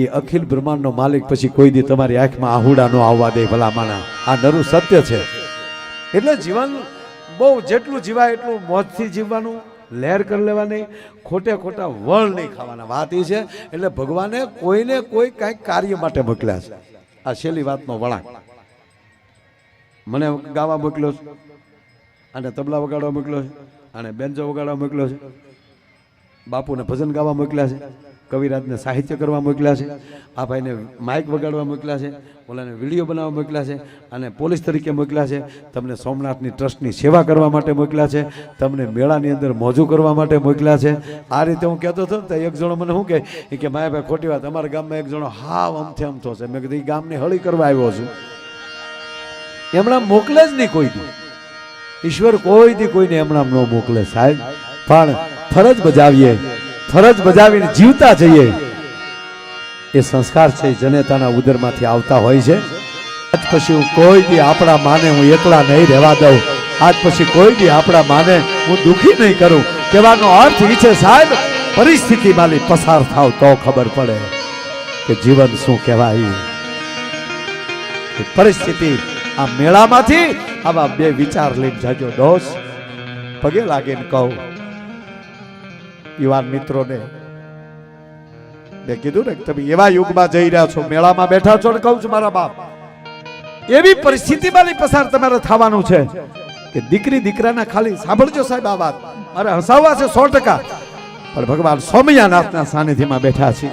એ અખિલ બ્રહ્માંડનો માલિક પછી કોઈ દી તમારી આંખમાં આહુડા ન આવવા દે ભલા માણા. આ નરું સત્ય છે. એટલે જીવન બહુ જેટલું જીવાય એટલું મોજથી જીવવાનું, લહેર કરી લેવાની, ખોટે ખોટા વળ નહીં ખાવાના. વાત એ છે. એટલે ભગવાને કોઈને કોઈ કાંઈક કાર્ય માટે મોકલ્યા છે. આ છેલ્લી વાતનો વળાંક. મને ગાવા મોકલ્યો છે, અને તબલા વગાડવા મોકલ્યો છે, અને બેન્જો વગાડવા મોકલ્યો છે, બાપુને ભજન ગાવા મોકલ્યા છે, કવિરાજને સાહિત્ય કરવા મોકલ્યા છે, આ ભાઈને માઇક વગાડવા મોકલ્યા છે, ઓલાને વિડીયો બનાવવા મોકલ્યા છે, અને પોલીસ તરીકે મોકલ્યા છે, તમને સોમનાથની ટ્રસ્ટની સેવા કરવા માટે મોકલ્યા છે, તમને મેળાની અંદર મોજું કરવા માટે મોકલ્યા છે. આ રીતે હું કહેતો હતો તો એક જણો મને શું કહે કે માયાભાઈ ખોટી વાત, અમારા ગામમાં એક જણો હાવ અમથે અમથો છે. મેં કીધું એ ગામની હળી કરવા આવ્યો છું. એમણામ મોકલે જ નહીં કોઈ દી. ઈશ્વર કોઈ દી કોઈને એમણામ ન મોકલે સાહેબ. પણ ફરજ બજાવીએ, ફરજ બજાવીને જીવતા જઈએ, એ સંસ્કાર છે જનેતાના ઉદરમાંથી આવતા હોય છે. આજ પછી હું કોઈ દી આપણા માને હું એકલા નહીં રહેવા દઉં. આજ પછી કોઈ દી આપણા માને હું દુખી નહીં કરું. કહેવાનો અર્થ એ છે સાહેબ, પરિસ્થિતિમાંથી પસાર થાવ તો ખબર પડે કે જીવન શું કહેવાય. પરિસ્થિતિ આ મેળામાંથી આવા બે વિચાર લઈને જાજો દોસ્ત. પગે લાગીને કહું યુવાન મિત્રોને, મેં કીધું ને તમે એવા યુગમાં જઈ રહ્યા છો, મેળામાં બેઠા છો, ને કહું છું મારા બાપ, એવી પરિસ્થિતિમાં પસાર તમારે થવાનું છે કે દીકરી દીકરાના ખાલી સાંભળજો સાહેબ આ વાત, અરે હસાવવા છે 100%, પણ ભગવાન સોમયાનાથના સાનિધ્યમાં બેઠા છે.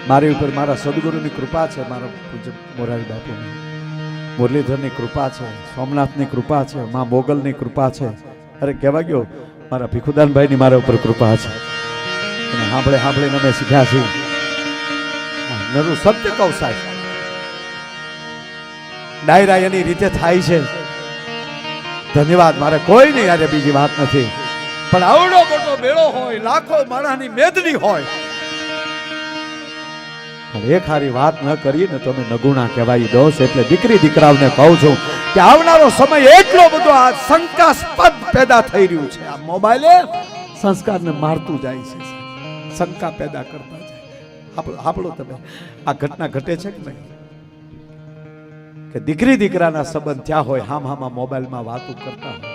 મારી ઉપર મારા સદગુરુની કૃપા છે, મારા પૂજ્ય મોરારી બાપુની, મુરલીધરની કૃપા છે, સોમનાથની કૃપા છે, મા મોગલની કૃપા છે. અરે કહેવા ગયો મારા ભીખુદાનભાઈની મારા ઉપર કૃપા છે. અને સાંભળે સાંભળીને અમે શીખ્યા છીએ. નરું સત્ય કહું સાહેબ, ડાયરા એની રીતે થાય છે. ધન્યવાદ, મારે કોઈ નહીં યાર બીજી વાત નથી. પણ આવડો મોટો મેળો હોય, લાખો માણસની મેદની હોય, એક હારી વાત ન કરીએ ને તમે નગુણા કહેવાય દોસ્ત. એટલે દીકરી દીકરાઓને કહું છું કે આવનારો સમય એટલો બધો આ શંકાસ્પદ પેદા થઈ રહ્યું છે. આ મોબાઈલે સંસ્કારને મારતું જાય છે, શંકા પેદા કરતા જાય. આપણો તમે આ ઘટના ઘટે છે કે નહીં, કે દીકરી દીકરાના સંબંધ થયા હોય, હામાં મોબાઈલમાં વાતો કરતા હોય,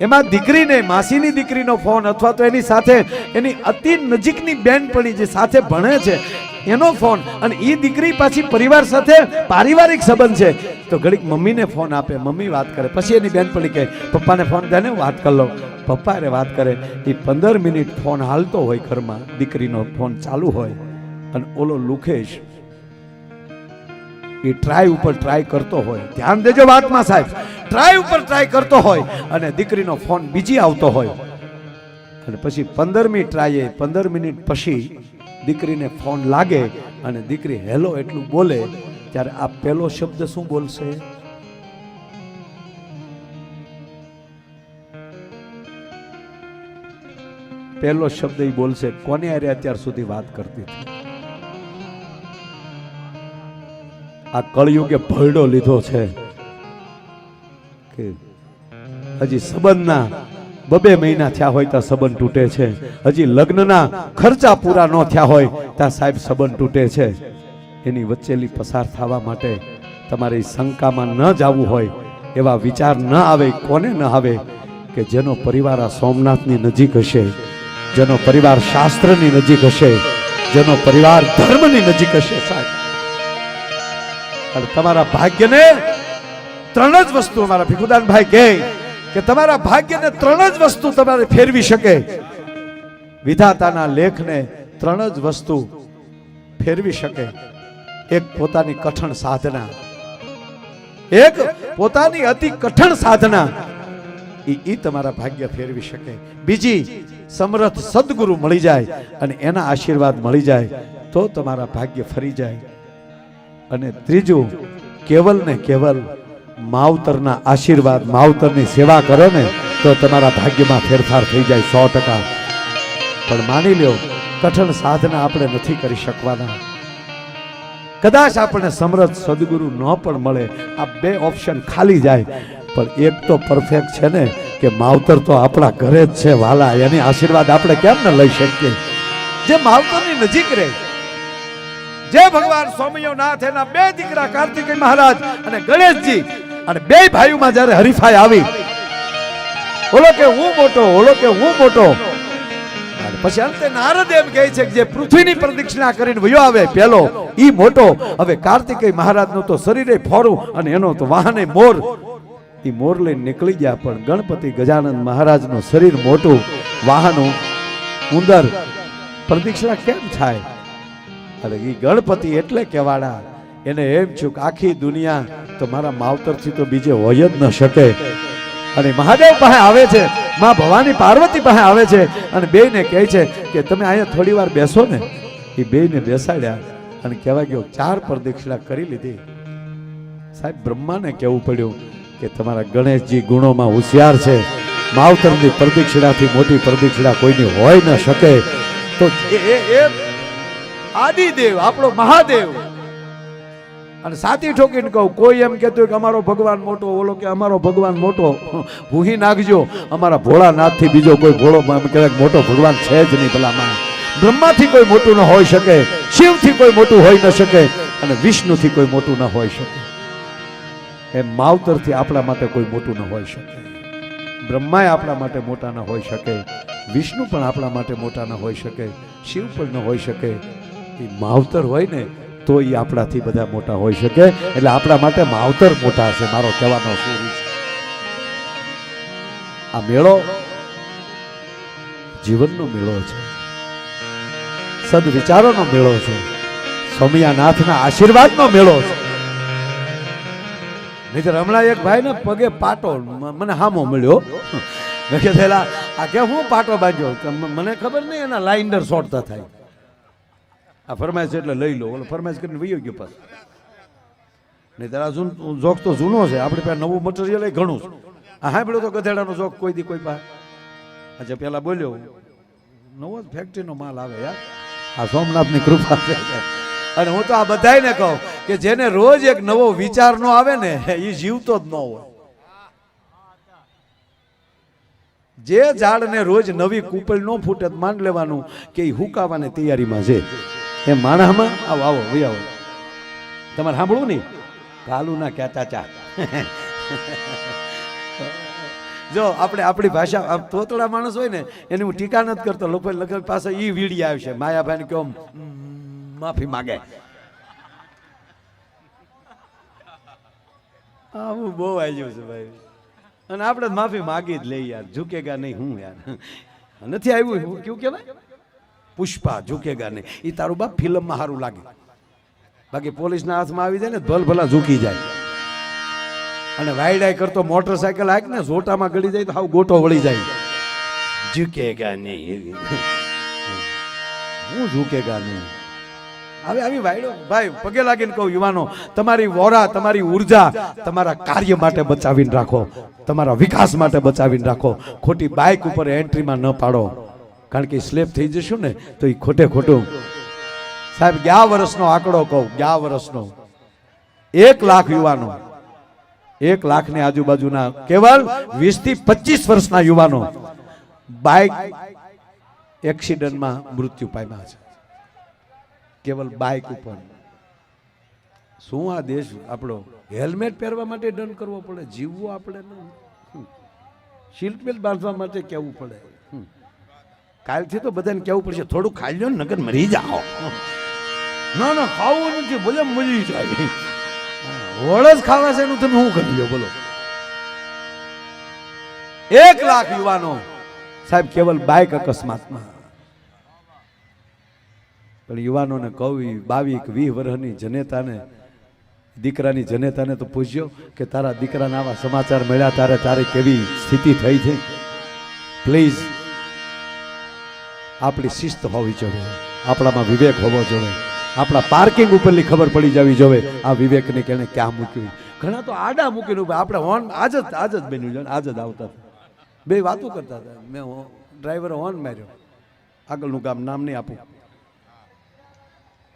એમાં દીકરીને માસીની દીકરીનો ફોન અથવા તો એની સાથે એની અતિ નજીકની બેનપણી જે સાથે ભણે છે એનો ફોન, અને એ દીકરી પાછી પરિવાર સાથે પારિવારિક સંબંધ છે તો ઘડીક મમ્મીને ફોન આપે, મમ્મી વાત કરે, પછી એની બેનપણી કહે પપ્પાને ફોન દે ને વાત કરી લો, પપ્પા અરે વાત કરે. એ 15 મિનિટ ફોન હાલતો હોય ઘરમાં, દીકરીનો ફોન ચાલુ હોય, અને ઓલો લુખેશ એ ટ્રાય ઉપર ટ્રાય કરતો હોય, ધ્યાન દેજો વાતમાં સાહેબ, ટ્રાય ઉપર ટ્રાય કરતો હોય અને દીકરીનો ફોન બીજી આવતો હોય, અને પછી 15મી ટ્રાય 15 મિનિટ પછી દીકરીને ફોન લાગે અને દીકરી હેલો એટલું બોલે, ત્યારે આ પહેલો શબ્દ શું બોલશે? પહેલો શબ્દ એ બોલશે કોને આરે અત્યાર સુધી વાત કરતી હતી. આ કળયુગે ભરડો લીધો છે કે હજી સંબંધના 2 મહિના થયા હોય ત્યાં સંબંધ તૂટે છે, હજી લગ્નના ખર્ચા પૂરા ન થયા હોય ત્યાં સાહેબ સંબંધ તૂટે છે. એની વચ્ચેલી પસાર થવા માટે તમારી શંકામાં ન જવું હોય, એવા વિચાર ન આવે, કોને ન આવે કે જેનો પરિવાર આ સોમનાથની નજીક હશે, જેનો પરિવાર શાસ્ત્રની નજીક હશે, જેનો પરિવાર ધર્મની નજીક હશે સાહેબ. અને તમારા ભાગ્યને 3 જ વસ્તુ, અમારા ભીખુદાનભાઈ કહે કે તમારા ભાગ્યને 3 જ વસ્તુ તમારે ફેરવી શકે. વિધાતાના લેખને 3 જ વસ્તુ ફેરવી શકે. એક પોતાની કઠણ સાધના, એક પોતાની અતિ કઠણ સાધના ઈ તમારા ભાગ્ય ફેરવી શકે. બીજી સમર્થ સદગુરુ મળી જાય અને એના આશીર્વાદ મળી જાય તો તમારા ભાગ્ય ફરી જાય. અને ત્રીજું કેવલ ને કેવલ માવતરના આશીર્વાદ, માવતરની સેવા કરો ને તો તમારા ભાગ્યમાં ફેરફાર થઈ જાય 100%. પણ માની લ્યો કઠણ સાધના આપણે નથી કરી શકવાના. કદાચ આપણે સમર્થ સદગુરુ ન પણ મળે, આ બે ઓપ્શન ખાલી જાય. પણ એક તો પરફેક્ટ છે ને કે માવતર તો આપણા ઘરે જ છે વાલા, એની આશીર્વાદ આપણે કેમ ન લઈ શકીએ? જે માવતરની નજીક રહે, જે ભગવાન સોમયોનાથ એના બે દીકરા કાર્તિકેય મહારાજ અને ગણેશજી અને બે ભાઈઓમાં જ્યારે હરીફાઈ આવી, ઓલો કે હું મોટો, ઓલો કે હું મોટો, પછી અંતે નારદ એમ કહે છે કે જે પૃથ્વીની પ્રદક્ષિણા કરીને વયો આવે પેલો ઈ મોટો. હવે કાર્તિકેય મહારાજનું તો શરીરે ફોરું અને એનો તો વાહને મોર, ઈ મોર લઈને નીકળી ગયા. પણ ગણપતિ ગજાનંદ મહારાજનું શરીર મોટું, વાહનું ઉંદર, પ્રદક્ષિણા કેમ થાય? અરે ઈ ગણપતિ એટલે કેવાડા. એને એમ છું કે આખી દુનિયા તો મારા માવતરથી તો બીજે હોય જ ન શકે. અને મહાદેવ પાસે આવે છે, માં ભવાની પાર્વતી પાસે આવે છે અને બેયને કહે છે કે તમે અહીંયા થોડી વાર બેસો ને. એ બેયને બેસાડ્યા અને કહેવા ગયો 4 પ્રદક્ષિણા કરી લીધી. સાહેબ બ્રહ્માને કહેવું પડ્યું કે તમારા ગણેશજી ગુણોમાં હોશિયાર છે, માવતરની પ્રદક્ષિણાથી મોટી પ્રદક્ષિણા કોઈની હોય ન શકે. તો એ આદિદેવ આપણો મહાદેવ. અને સાથી ઠોકીને કહું, કોઈ એમ કહેતું કે અમારો ભગવાન મોટો, ઓલો કે અમારો ભગવાન મોટો, ભૂહી નાખજો. અમારા ભોળાનાથથી બીજો કોઈ ભોળો કહેવાય મોટો ભગવાન છે જ નહીં. ભલામાં બ્રહ્માથી કોઈ મોટું ન હોઈ શકે, શિવથી કોઈ મોટું હોઈ ન શકે અને વિષ્ણુથી કોઈ મોટું ન હોઈ શકે. એમ માવતરથી આપણા માટે કોઈ મોટું ન હોઈ શકે. બ્રહ્માય આપણા માટે મોટા ન હોઈ શકે, વિષ્ણુ પણ આપણા માટે મોટા ન હોઈ શકે, શિવ પણ ન હોઈ શકે. એ માવતર હોય ને તો એ આપણાથી બધા મોટા હોઈ શકે. એટલે આપણા માટે માવતર મોટા છે, મારો કહેવાનો શું છે. આ મેળો જીવનનો મેળો છે, સદવિચારોનો મેળો છે, સોમયાનાથના આશીર્વાદનો મેળો છે. નહીતર હમણાં એક ભાઈ ને પગે પાટો મને હામો મળ્યો. મેં કે થયેલા આ કે હું પાટો બાંધ્યો, મને ખબર નહીં એના લાઇન્ડર શોર્ટતા થાય. આ ફરમાઈશ એટલે લઈ લો, ઓલો ફરમાઈશ કરીને વયો ગયો પાછો. નહીં તારા જોક તો જૂનો છે, આપણી પાસે નવું મટીરિયલ ઘણું છે. આ સાંભળ્યો તો ગધેડાનો જોક કોઈ દી કોઈ પાસે. અચ્છા પેલા બોલ્યો નવો જ ફેક્ટરીનો માલ આવે યાર, આ સોમનાથની કૃપા છે. અને હું તો આ બધાને કહું કે જેને રોજ એક નવો વિચાર નો આવે ને એ જીવતો જ ન હોય. જે ઝાડને રોજ નવી કૂપળ ન ફૂટે માન લેવાનું કે એ હુકાવાની તૈયારીમાં છે. એ માણસમાં આવો આવો ભાઈ આવો, તમારે સાંભળવું નહીં, કાલું ના કહેતા ચા. જો આપણે આપણી ભાષા તોતડા માણસ હોય ને એની હું ટીકા નથી કરતો. લોકો લગભગ પાસે ઈ વીડી આવશે, માયાભાઈ ને કહો માફી માગે. આવું બહુ આવ્યું છે ભાઈ. અને આપણે માફી માગી જ લઈ યાર, ઝૂકેગા નહીં. હું યાર નથી આવ્યું કેવું કહેવાય, પુષ્પા ઝૂકેગા નહીં. એ તારું બાપ ફિલ્મમાં સારું લાગે, બાકી પોલીસના હાથમાં આવી જાય ને ભલ ભલા ઝૂકી જાય. અને વાયડાઈ કરતો મોટરસાયકલ હાક ને ઝોટામાં ગળી જાય તો હાવ ગોટો વળી જાય. ઝૂકેગા નહીં, હું ઝૂકેગા નહીં. હવે આવી વાયડો ભાઈ પગે લાગીને કહું, યુવાનો તમારી વોરા, તમારી ઉર્જા તમારા કાર્ય માટે બચાવીને રાખો, તમારા વિકાસ માટે બચાવીને રાખો. ખોટી બાઇક ઉપર એન્ટ્રીમાં ન પાડો, કારણ કે સ્લેપ થઈ જશું ને તો એ ખોટે ખોટું. સાહેબ 11 વર્ષનો આંકડો કહું, 11 વર્ષનો 1 લાખ યુવાનો, 1 લાખની આજુબાજુના કેવલ 20 થી 25 વર્ષના યુવાનો બાઇક એક્સિડન્ટમાં મૃત્યુ પામ્યા છે. કેવલ બાઇક ઉપર. શું આ દેશ આપણો હેલ્મેટ પહેરવા માટે દંડ કરવો પડે, જીવવું આપણે સીટ બેલ્ટ બાંધવા માટે કહેવું પડે. કાલથી તો બધાને કહેવું પડશે થોડું ખાઈ લો ને નગર મરી જાઓ. ના ના ખાવું નથી, બોલે મરી જાય. વળ જ ખાવા છે એનું તમે શું કરી લો બોલો. 1 લાખ યુવાનો સાહેબ કેવલ બાઇક અકસ્માતમાં. પણ યુવાનોને કહું 22-20 વર્ષની જનેતાને દીકરાની જનેતાને તો પૂછજો કે તારા દીકરાને આવા સમાચાર મળ્યા તારે તારે કેવી સ્થિતિ થઈ છે. પ્લીઝ આપણી શિસ્ત હોવી જોઈએ, આપણામાં વિવેક હોવો જોઈએ, આપણા પાર્કિંગ ઉપરની ખબર પડી જવી જોઈએ આ વિવેકને કેને ક્યાં મૂક્યું. ઘણા તો આડા મૂકીને આપણે હોર્ન આજ જ બન્યું છે, આજ જ આવતા હતા, બે વાતો કરતા હતા, મેં ડ્રાઈવરે હોર્ન માર્યો, આગળનું ગામ નામ નહીં આપું.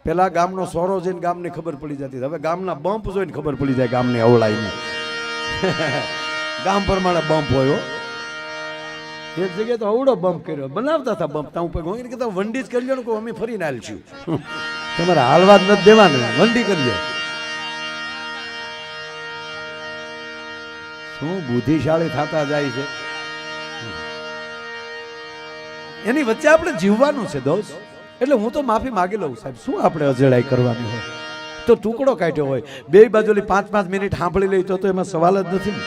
પેલા ગામનો સોરો જોઈને ગામને ખબર પડી જતી, હવે ગામના બમ્પ જોઈને ખબર પડી જાય ગામને અવળાઈને. ગામ પ્રમાણે બમ્પ હોય. એક જગ્યાએ તો અવડો બમ્પ કર્યો, બનાવતા હતા બમ્પ. તા ઉપર કહેતા વંડી જ કરી લો ને, અમે ફરીને હાલશું. તમારે હાલવા જ નથી દેવાને, વંડી કરીએ. શું બુદ્ધિશાળી થતા જાય છે. એની વચ્ચે આપણે જીવવાનું છે દોસ્ત. એટલે હું તો માફી માગી લઉં સાહેબ, શું આપણે અજેડાઈ કરવાની હોય. તો ટુકડો કાઢ્યો હોય, બે બાજુની 5-5 મિનિટ સાંભળી લઈ તો એમાં સવાલ જ નથી.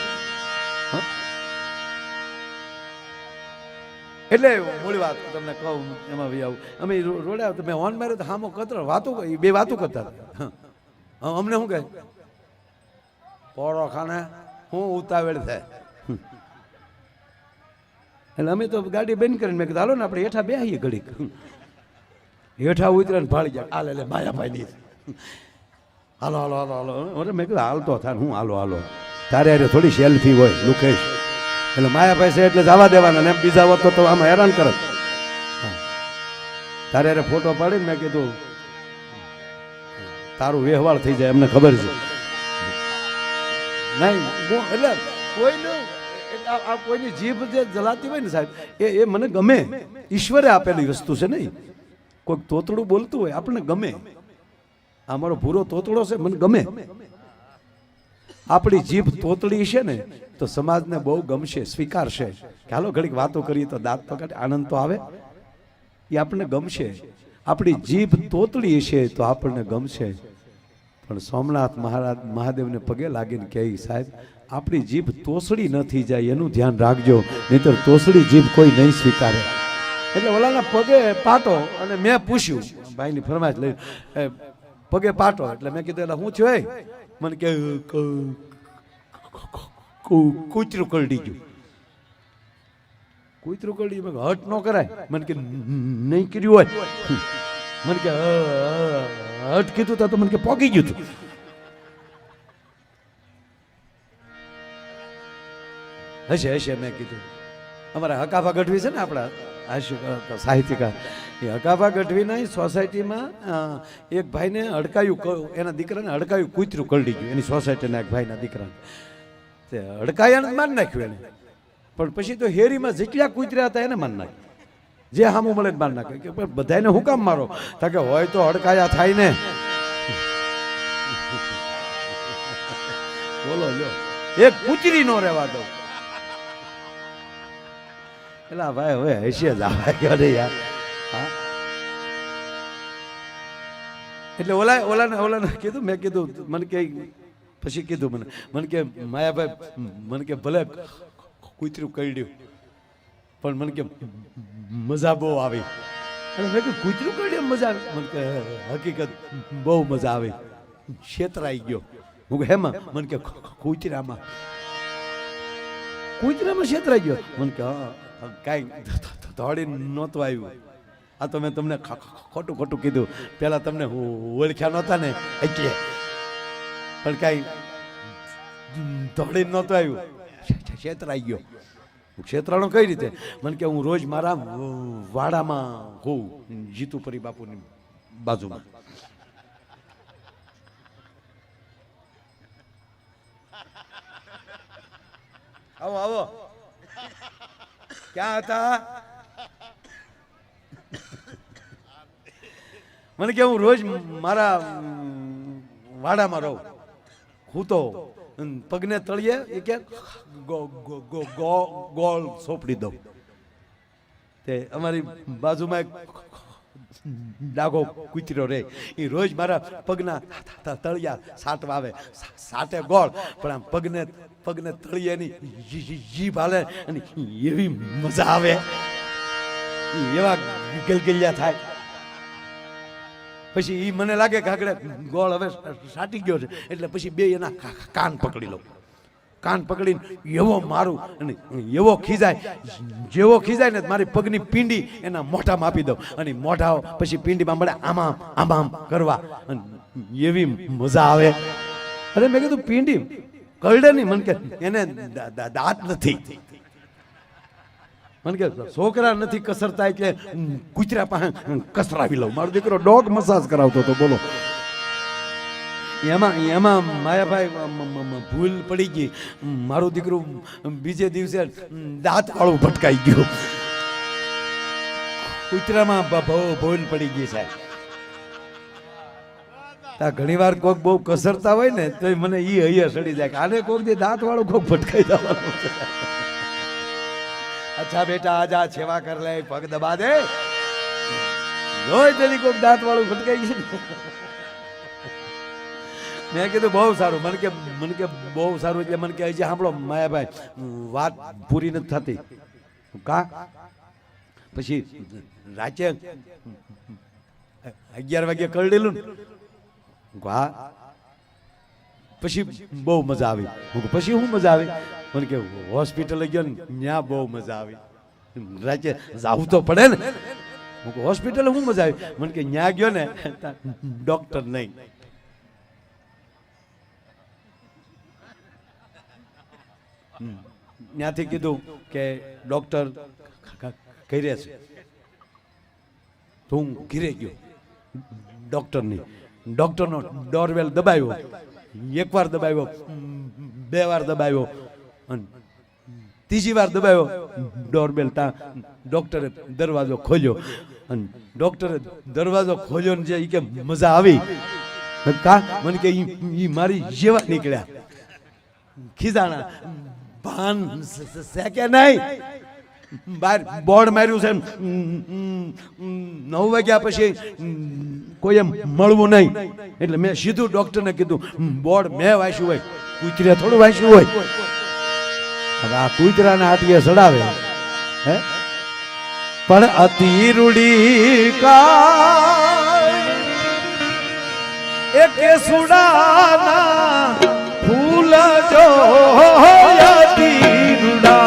એટલે મૂળ વાત તમને કહું, એમાં ભાઈ આવું અમે રોડ્યા તો મેં હોર્ન માર્યો તો હામો કતરો વાતો, બે વાતો કરતા હતા. અમને શું કહે પોળો ખાને હું ઉતાવળ થાય. એટલે અમે તો ગાડી બંધ કરીને મેં કીધું હાલો ને આપણે હેઠા બેહીએ ઘડીક. હેઠા ઉતરે ને ભાળી જાય, હાલ એટલે માયાભાઈ ની હાલો હાલો હાલો હાલો. મેં કીધું હાલતો થાય, હું હાલો હાલો, તારે અરે થોડી સેલ્ફી હોય લુકેશ. એટલે માયાભાઈ છે એટલે જવા દેવાના ને, એમ બીજા હોત તો આમાં હેરાન કરત. તારે અરે ફોટો પાડીને મેં કીધું તારું વ્યવહાર થઈ જાય, અમને ખબર છે. નહીં એટલે કોઈનું કોઈની જીભ જે જલાતી હોય ને સાહેબ, એ મને ગમે. ઈશ્વરે આપેલી વસ્તુ છે નહીં. કોઈક તોતડું બોલતું હોય આપણને ગમે, આ મારો ભૂરો તોતડો છે મને ગમે. આપણી જીભ તોતડી છે ને તો સમાજને બહુ ગમશે, સ્વીકારશે કે હાલો ઘડીક વાતો કરીએ તો દાંત પકડે આનંદ તો આવે, એ આપણને ગમશે. આપણી જીભ તોતડી છે તો આપણને ગમશે. પણ સોમનાથ મહાદેવને પગે લાગીને કહે સાહેબ આપણી જીભ તોસડી ન થઈ જાય એનું ધ્યાન રાખજો, નહીતર તોસડી જીભ કોઈ નહીં સ્વીકારે. એટલે ઓલાના પગે પાટો, અને મેં પૂછ્યું ભાઈની ફરમાઈશ લઈ પગે પાટો, એટલે મેં કીધું એટલે હું થયું, મને કે કૂતરું કરડી ગયું. કૂતરું કરડી મેં હટ ન કરાય, મને કે નહીં કર્યું હોય. મને કે હટ કીધું તા તો મને કે પોગી ગયું હતું. હશે હશે મેં કીધું. અમારા હકાભા ગઢવી છે ને આપણા સાહિત્યકાર, એ હકાભા ગઢવીના સોસાયટીમાં એક ભાઈને હડકાયું, એના દીકરાને હડકાયું કૂતરું કરડી ગયું. એની સોસાયટીના એક ભાઈના દીકરાને તે હડકાયાને મારી નાખ્યું એને. પણ પછી તો હેરીમાં જેટલા કૂતર્યા હતા એને મારી નાખ્યું, જે હામું મળે મારી નાખે. કે બધાને હું કામ મારો, તા કે હોય તો હડકાયા થાય ને. બોલો લ્યો, એક કૂતરી નો રહેવા દો. એલા ભાઈ હવે હશે જ આવે કે યાર. હા એટલે ઓલાને કીધું, મેં કીધું મને કે પછી કીધું મને કે માયાભાઈ મને કે ભલે કૂતરું કરડ્યું પણ મને કે મજા બહુ આવી. અને મેં કીધું કૂતરું કરડ્યું મજા આવી? મને કે હકીકત બહુ મજા આવી, છેતરાઈ ગયો. હું કે હેમાં? મને કે કૂતરામાં છેતરાઈ ગયો. મને કે હા કાંઈ દોડી નહોતું આવ્યું, આ તો મેં તમને ખોટું ખોટું કીધું, પેલા તમને ઓળખ્યા નહોતા ને એટલે, પણ કાંઈ દોડી નહોતું આવ્યું, છેતરાઈ ગયો. ક્ષેત્રાનો કઈ રીતે? મને કે હું રોજ મારા વાડામાં હોઉં, જીતુપરી બાપુની બાજુમાં. આવો આવો, ક્યાં હતા? મને કે હું રોજ મારા વાડામાં રહું, હું તો પગને તળિયે એ કે ગોળ સોંપડી દઉં. તે અમારી બાજુમાં એક ડાઘો કૂતરો રહે, એ રોજ મારા પગના તળિયા સાટવા આવે, સાટે ગોળ, પણ આમ પગને તળિયાની જીભ હાલે અને એવી મજા આવે, એવા ગલગલિયા થાય. પછી એ મને લાગે કે આગળ ગોળ હવે સાટી ગયો છે, એટલે પછી બે એના કાન પકડી લઉં. કાન પકડીને એવો મારું અને એવો ખીજાય, જેવો ખીજાય ને મારી પગની પીંડી એના મોઢામાં આપી દઉં, અને મોઢા પછી પીંડીમાં મળે આમાં આમાં કરવા, એવી મજા આવે. અરે મેં કીધું પીંડી કરડે નહીં, મને કે એને દાંત નથી, મને કે છોકરા નથી કસરતા એટલે કૂતરા પાસે કસરાવી લઉં. મારો દીકરો ડોગ મસાજ કરાવતો હતો, બોલો. એમાં માયાભાઈ ભૂલ પડી ગઈ, મારું દીકરું બીજે દિવસે દાંત વાળું ભટકાઈ ગયું. કૂતરામાં ભૂલ પડી ગઈ સાહેબ. ઘણી વાર કોક બહુ કસરતા હોય ને તો મને ઈ હૈયા સડી જાય કે આને કોક દે દાંત વાળું કોક ભટકાઈ જવાનું છે. અચ્છા બેટા આજા સેવા કર લે, પગ દબા દે, જોઈ તેની કોક દાંત વાળું ભટકાઈ ગયું. મેં કીધું બહુ સારું. મને કે બહુ સારું એટલે મને કે હજી સાંભળો માયાભાઈ, વાત પૂરી નથી થતી. કા પછી રાતે 11 વાગે કરડેલું ને, હા પછી બહુ મજા આવી. પછી શું મજા આવી? મને કે હોસ્પિટલે ગયો ને ત્યાં બહુ મજા આવી. રાતે જવું તો પડે ને. હોસ્પિટલે શું મજા આવી? મને કે ત્યાં ગયો ને ડોક્ટર નહીં. ત્યાંથી કીધું કે ડોક્ટર ઘરે છે, તો હું ઘરે ગયો. ડોક્ટરનો ડોરવેલ દબાવ્યો, એકવાર દબાવ્યો, 2 વાર દબાવ્યો, અને 3જી વાર દબાવ્યો ડોરબેલ. ત્યાં ડોક્ટરે દરવાજો ખોલ્યો, અને ડોક્ટરે દરવાજો ખોલ્યો ને જે કે મજા આવી. કા મને કે ઈ મારી જેવા નીકળ્યા, ખીજાણા, ભાન છે કે નહીં. બહાર બોર્ડ માર્યું છે, 9 વાગ્યા પછી કોઈ મળવું નહીં. એટલે મેં સીધું ડોક્ટરને કીધું બોર્ડ મેં વાંચ્યું હોય, કૂતરે થોડું વાંચ્યું હોય. હવે આ કૂતરાને આટીએ ચડાવે હે. પણ અતિ રૂડી કા એક સુડાના ફૂલ જો અતિ રૂડા.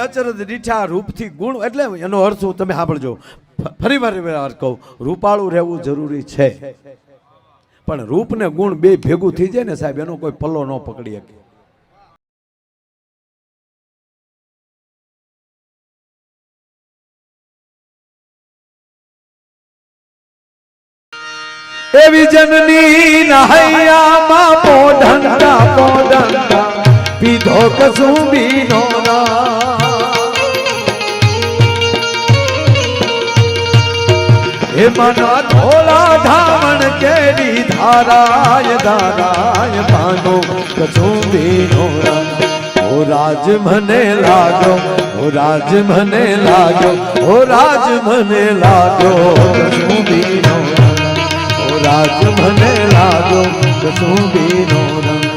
અચરજ દીઠા રૂપથી ગુણ, એટલે એનો અર્થ તમે સાંભળજો. ફરી વાર કહું, રૂપાળું રહેવું જરૂરી છે, પણ રૂપ ને ગુણ બે ભેગું થઈ જાય ને સાહેબ, એનો કોઈ પલ્લો ન પકડી શકે. એવી જનની નહૈયામાં પોઢંડા પોઢંડા પીધો કસુંબીનો હે મના ધોળા ધામણ કેરી ધારાય ધારાય પાનો કસુંબીનો ઓ રાજ મને લાગ્યો ઓ રાજ મને લાગ્યો ઓ રાજ મને લાગ્યો કસુંબીનો રાજ મને લાગ્યો કસુંબીનો રંગ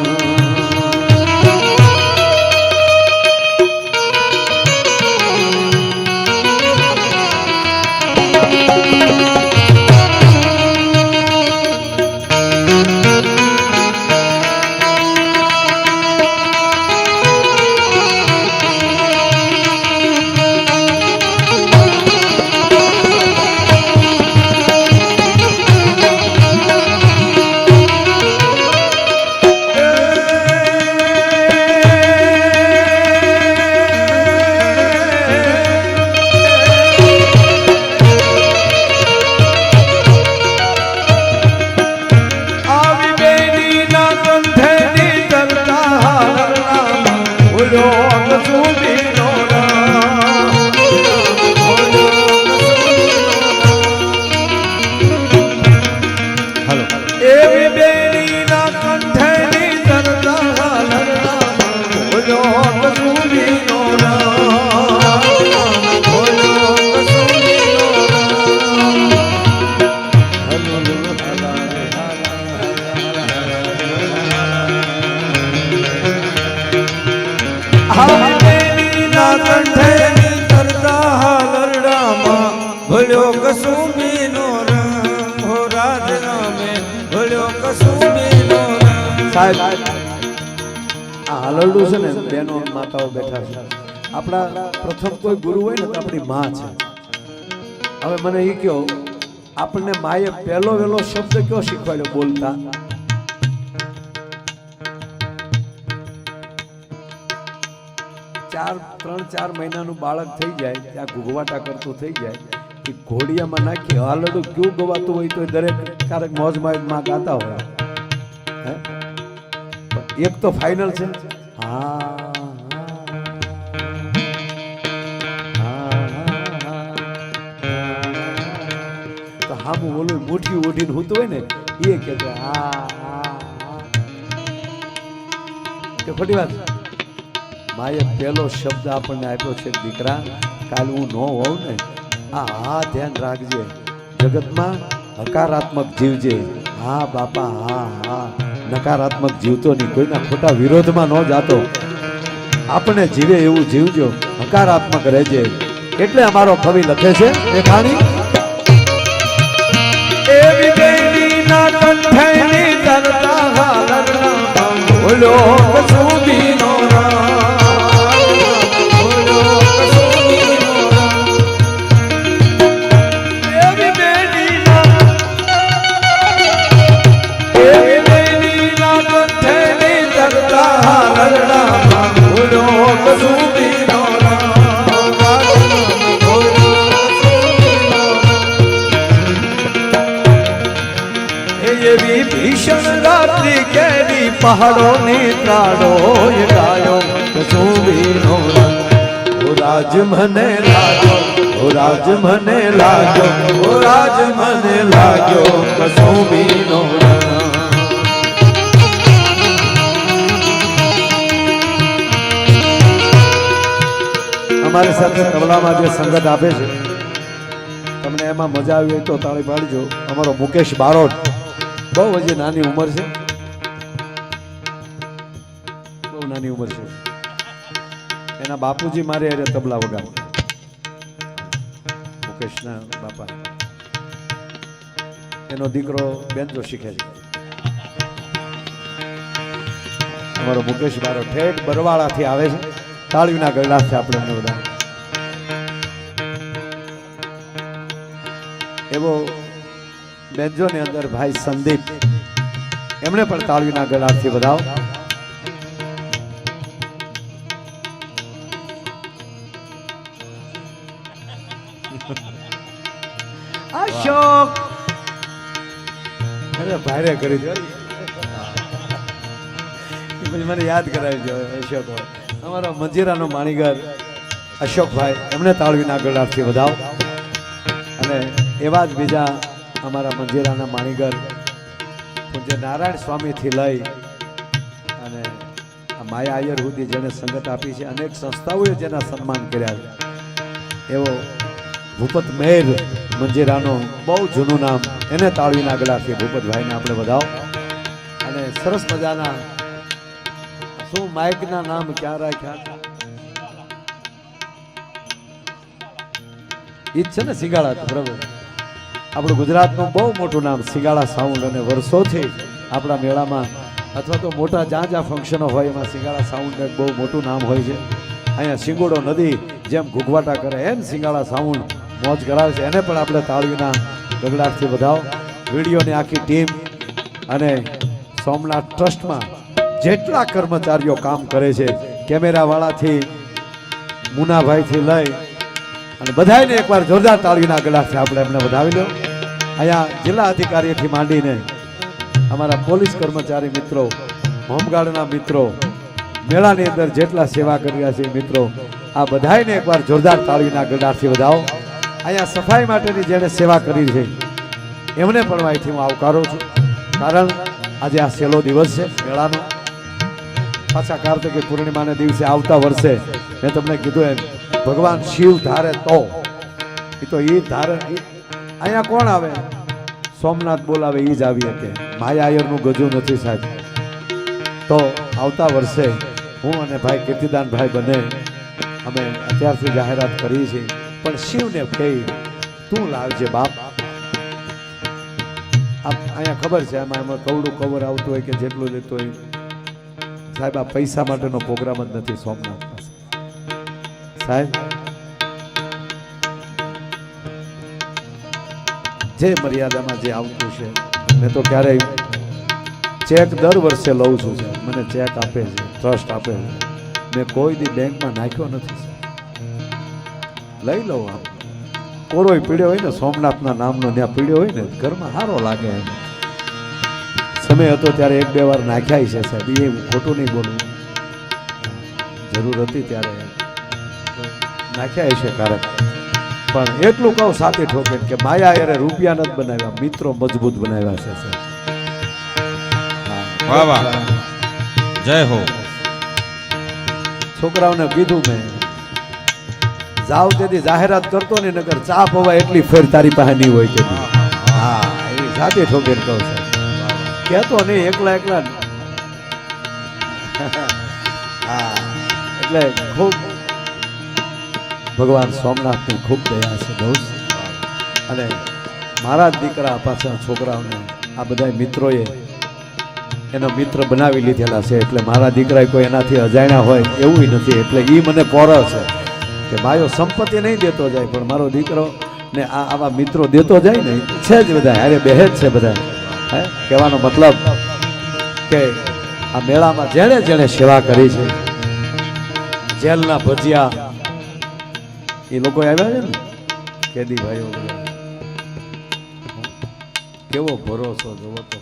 હાલરડું છે ને બેનો માતાઓ બેઠા છે આપણા પ્રથમ કોઈ ગુરુ હોય ને તો આપણી માં છે હવે મને એ કહો આપણને માએ પહેલો વેલો શબ્દ કયો શીખવાડ્યો બોલતા ત્રણ ચાર મહિનાનું બાળક થઈ જાય ત્યાં ઘૂઘવાટા કરતું થઈ જાય એ ઘોડિયામાં નાખી હાલરડું ક્યું ગવાતું હોય તો દરેક ક્યારેક મોજમાં માં ગાતા હોય એક તો ફાઇનલ છે તો હામું ઓલું મુઠ્ઠી ઓઢીને હોતું હોય ને એ કે ખોટી વાત માએ પહેલો શબ્દ આપણને આપ્યો છે દીકરા કાલ હું ન હોઉં ને હા ધ્યાન રાખજે જગતમાં હકારાત્મક જીવજે હા બાપા હા નકારાત્મક જીવતો નહીં કોઈના ખોટા વિરોધમાં ન જાતો આપણે જીવે એવું જીવજો હકારાત્મક રહેજે એટલે અમારો કવિ લખે છે દેખાણી એવી બેનીના કંઠેની કરતા હાલરના બોલો કસુંબીનો ભીષણ રાત્રિ કેરી પહાડો ની ત્રાડો ગાયો કસુંબીનો ઓ રાજ મને લાગ્યો ઓ રાજ મને લાગ્યો ઓ રાજ મને લાગ્યો કસુંબીનો અમારી સાથે તબલામાં જે સંગત આપે છે તમને એમાં મજા આવી હોય તો તાળી પાડજો અમારો મુકેશ બારોટ બહુ હજી નાની ઉંમર છે બહુ નાની ઉંમર છે એના બાપુજી મારે અરે તબલા વગાડે મુકેશના બાપા એનો દીકરો બેન્જો શીખે છે અમારો મુકેશ બારો ઠેઠ બરવાળાથી આવે છે તાળીના ગળા છે આપણે એમને બધા એવો બેન્જો ની અંદર ભાઈ સંદીપ એમણે પણ તાળીના ગળાથી વધાવ અશોક અરે ભારે કરી દો પછી મને યાદ કરાવી દો અશોકભાઈ અમારા મંજીરાનો માણીગર અશોકભાઈ એમને તાળવીના ગળાથી વધાવ અને એવા જ બીજા અમારા મંજીરાના માણીગર પૂજ્ય નારાયણ સ્વામીથી લઈ અને આ માયા આયર સુધી જેને સંગત આપી છે અનેક સંસ્થાઓએ જેના સન્માન કર્યા છે એવો ભૂપત મેર મંજીરાનું બહુ જૂનું નામ એને તાળવીના ગળાથી ભૂપતભાઈને આપણે વધાવ અને સરસ મજાના શું માઇકના નામ ક્યાં રાખ્યા ઈ જ છે ને સિંગાળા બરાબર આપણું ગુજરાતનું બહુ મોટું નામ સિંગાળા સાઉન્ડ અને વર્ષોથી આપણા મેળામાં અથવા તો મોટા જ્યાં જ્યાં ફંક્શનો હોય એમાં સિંગાળા સાઉન્ડ એક બહુ મોટું નામ હોય છે અહીંયા સિંગોડો નદી જેમ ઘૂઘવાટા કરે એમ સિંગાળા સાઉન્ડ મોજ કરાવે છે એને પણ આપણે તાળીના ગગડાટથી વધાવ વિડીયોની આખી ટીમ અને સોમનાથ ટ્રસ્ટમાં જેટલા કર્મચારીઓ કામ કરે છે કેમેરાવાળાથી મુનાભાઈથી લઈ અને બધાને એકવાર જોરદાર તાળીના ગળાથી આપણે એમને વધાવી લો અહીંયા જિલ્લા અધિકારીથી માંડીને અમારા પોલીસ કર્મચારી મિત્રો હોમગાર્ડના મિત્રો મેળાની અંદર જેટલા સેવા કરી રહ્યા છે મિત્રો આ બધાને એકવાર જોરદાર તાળીના ગળાથી વધાવો અહીંયા સફાઈ માટેની જેણે સેવા કરી છે એમને પણ અહીંથી હું આવકારું છું કારણ આજે આ છેલ્લો દિવસ છે મેળાનો પાછા કાર્તિકી પૂર્ણિમાના દિવસે આવતા વર્ષે મેં તમને કીધું એમ ભગવાન શિવ ધારે તો એ તો એ ધારે અહીંયા કોણ આવે સોમનાથ બોલાવે એ જ આવી શકે માયા આયરનું ગજું નથી સાહેબ તો આવતા વર્ષે હું અને ભાઈ કીર્તિદાનભાઈ બંને અમે અત્યારથી જાહેરાત કરી છે પણ શિવને કહી તું લાવજે બાપ અહીંયા ખબર છે એમાં કવડું કવર આવતું હોય કે જેટલું લેતું હોય સાહેબ આ પૈસા માટેનો પ્રોગ્રામ જ નથી સોમનાથ પાસે સાહેબ જે મર્યાદામાં જે આવતું છે મેં તો ક્યારેય ચેક દર વર્ષે લઉં છું મને ચેક આપે છે ટ્રસ્ટ આપે છે મેં કોઈ દી બેંકમાં નાખ્યો નથી લઈ લઉં આમ કોરોય પીડ્યો હોય ને સોમનાથના નામનો ત્યાં પીડ્યો હોય ને ઘરમાં સારો લાગે એમ સમય હતો ત્યારે એક બે વાર નાખ્યા છે સાહેબ એ ખોટું નહીં બોલવું જરૂર હતી ત્યારે નાખ્યા છે કારણ પણ એટલું કહું સાથે ઠોકે કે માયા યારે રૂપિયા નથી બનાવ્યા મિત્રો મજબૂત બનાવ્યા છે સાહેબ વાહ વાહ જય હો છોકરાઓને કીધું મેં જાવ તેથી જાહેરાત કરતો ને નગર ચા પવા એટલી ફેર તારી પાસે નહીં હોય તેથી હા એ સાથે ઠોકે કહું સાહેબ કહેતો નહીં એકલા એકલા હા એટલે ખૂબ ભગવાન સોમનાથની ખૂબ દયા છે બહુ અને મારા દીકરા પાછા છોકરાઓને આ બધા મિત્રોએ એનો મિત્ર બનાવી લીધેલા છે એટલે મારા દીકરા કોઈ એનાથી અજાણ્યા હોય એવું નથી એટલે એ મને પોરો છે કે માયો સંપત્તિ નહીં દેતો જાય પણ મારો દીકરો ને આવા મિત્રો દેતો જાય ને છે જ બધા અરે બેહે જ છે બધા હે કહેવાનો મતલબ કે આ મેળામાં જેણે જેણે સેવા કરી છે જેલના ભજીયા એ લોકો આવ્યા છે ને કેદી ભાઈઓ કેવો ભરોસો જોવો તો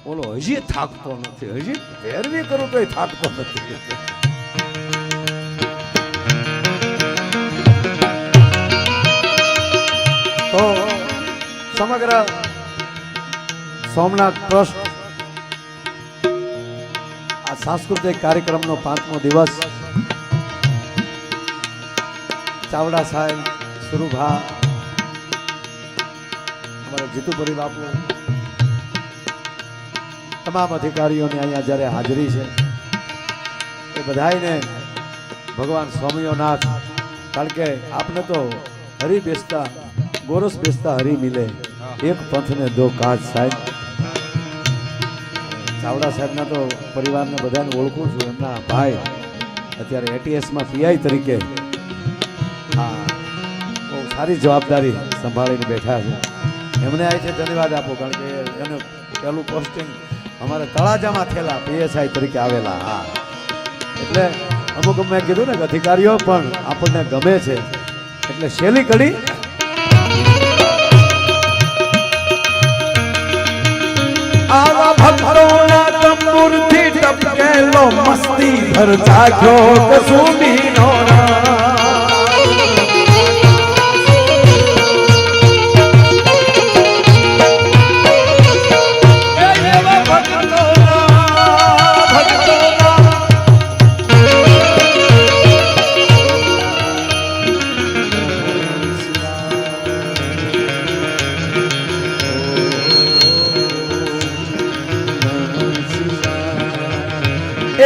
ઓલો હજી થાકતો નથી હજી ફેરવી કરું તો થાકતો નથી તો સમગ્ર સોમનાથ ટ્રસ્ટ આ સાંસ્કૃતિક કાર્યક્રમનો 5મો દિવસ ચાવડા સાહેબ સુરુભા અમારા જીતુભરી બાપુ તમામ અધિકારીઓની અહીંયા જ્યારે હાજરી છે એ બધાને ભગવાન સ્વામીઓનાથ કારણ કે આપને તો હરી બેસતા ગોરસ બેસતા હરી મિલે એક પંથને દો કાજ સાહેબ ચાવડા સાહેબના તો પરિવારને બધાને ઓળખું છું એમના ભાઈ અત્યારે એટીએસમાં પીઆઈ તરીકે હા બહુ સારી જવાબદારી સંભાળીને બેઠા છે એમને આ છે ધન્યવાદ આપો કારણ કે એનું પહેલું પોસ્ટિંગ અમારે તળાજામાં થયેલા પીએસઆઈ તરીકે આવેલા હા એટલે અમુક મેં કીધું ને કે અધિકારીઓ પણ આપણને ગમે છે એટલે શેલી કડી આવા ભક્તોના તંબુરથી ટપકેલો મસ્તી ભર જાગ્યો કસુંબીનો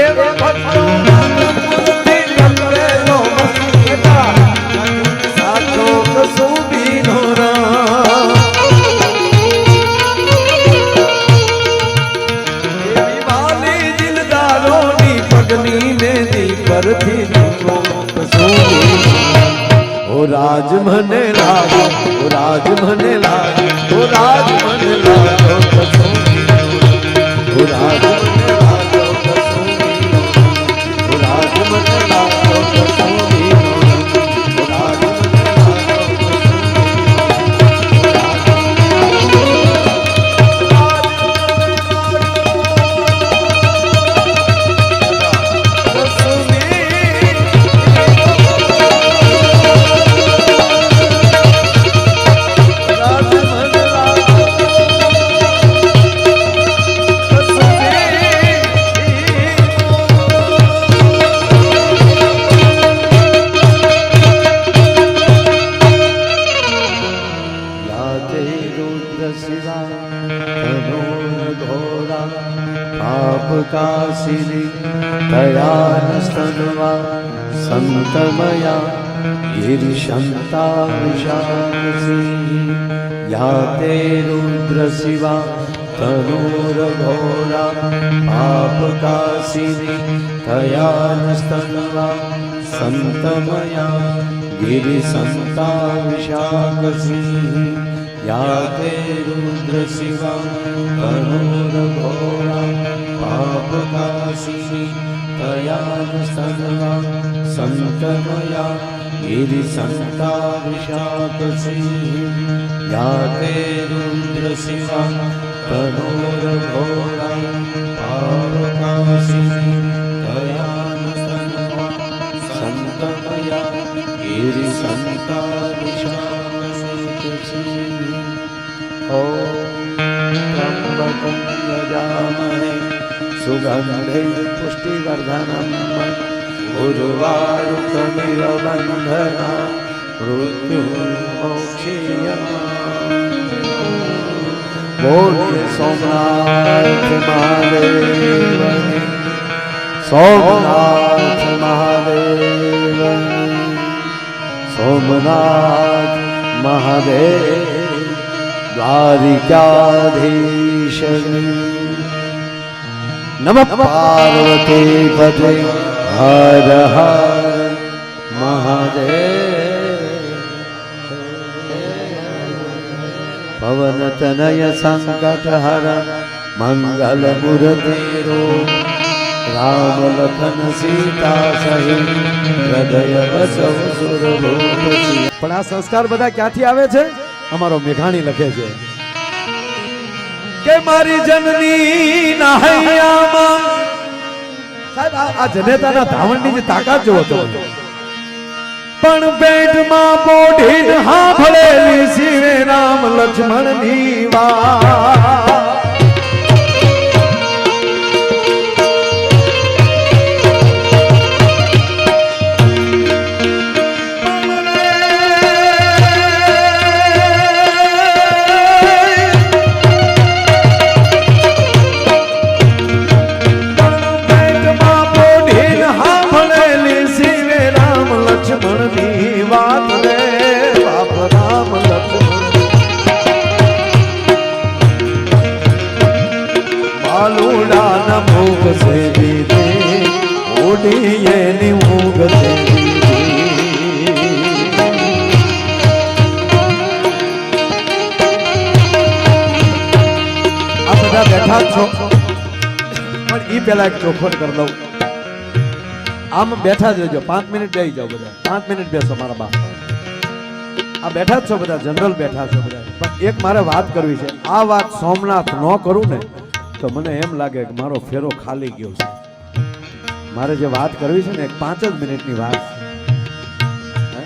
એવા ભક્તોના તંબુરથી ટપકેલો મસ્તી સાચો કસુંબીનો એવી વાલી દિલદારોની પગની મેદી પરથી નીકળો કસુંબી ઓ રાજ મને લાગો ઓ રાજ મને લાગો ઓ રાજ મને લાગો કસુંબી ઓ રાજ મને લાગો કસુંબી ઓ રાજ મને લાગો કસુંબી ઓ રાજ મને काशिनी दयानस्तनवा संतमया गिरिशन्ता विशालसी याते रुद्र शिवा तनूरघोरा पापकाशिनी दयानस्तनवा संतमया गिरिशन्ता विशालसी याते रुद्र शिवा तनूरघोरा पापकाशिनी तयानुस्तनवा संतमया गिरिशन्ता विशालसी याते रुद्र शिवा तनूरघोरा पापकाशिनी तयानुस्तनवा संतमया गिरिशन्ता विशालसी ओम त्र्यंबकं यजामहे सुगन्धे पुष्टिवर्धनम् उर्वारुकमिव बन्धना मृत्युर्मोक्षीयमाम् बोले सोमनाथ महादेव सोमनाथ महादेव सोमनाथ महादेव द्वारिकाधीश नमः पार्वती पते हर हर महादेव पवन तनय संकट हर मंगल मूर्ति रूप राम लखन सीता सहित हृदय बसव सुरभूप પણ આ સંસ્કાર બધા ક્યાંથી આવે છે? અમારો મેઘાણી લખે છે કે મારી જનની ના હૈયામાં સાહેબ આ જનેતાના ધાવણની જે તાકાત જોવો તો પણ પેટમાં પોઢીને સાંભળેલી શિવે રામ લક્ષ્મણની વાત બેઠા છો પણ ઈ પેલા એક ચોખવટ કરી દઉં આમ બેઠા જ રહેજો 5 મિનિટ બેસી જાઓ બધા 5 મિનિટ બેસો મારા બા આ બેઠા જ છો બધા જનરલ બેઠા છો બધા પણ એક મારે વાત કરવી છે આ વાત સોમનાથ ન કરું ને તો મને એમ લાગે કે મારો ફેરો ખાલી ગયો છે. મારે જે વાત કરવી છે ને એક 5 જ મિનિટની વાત છે. હે?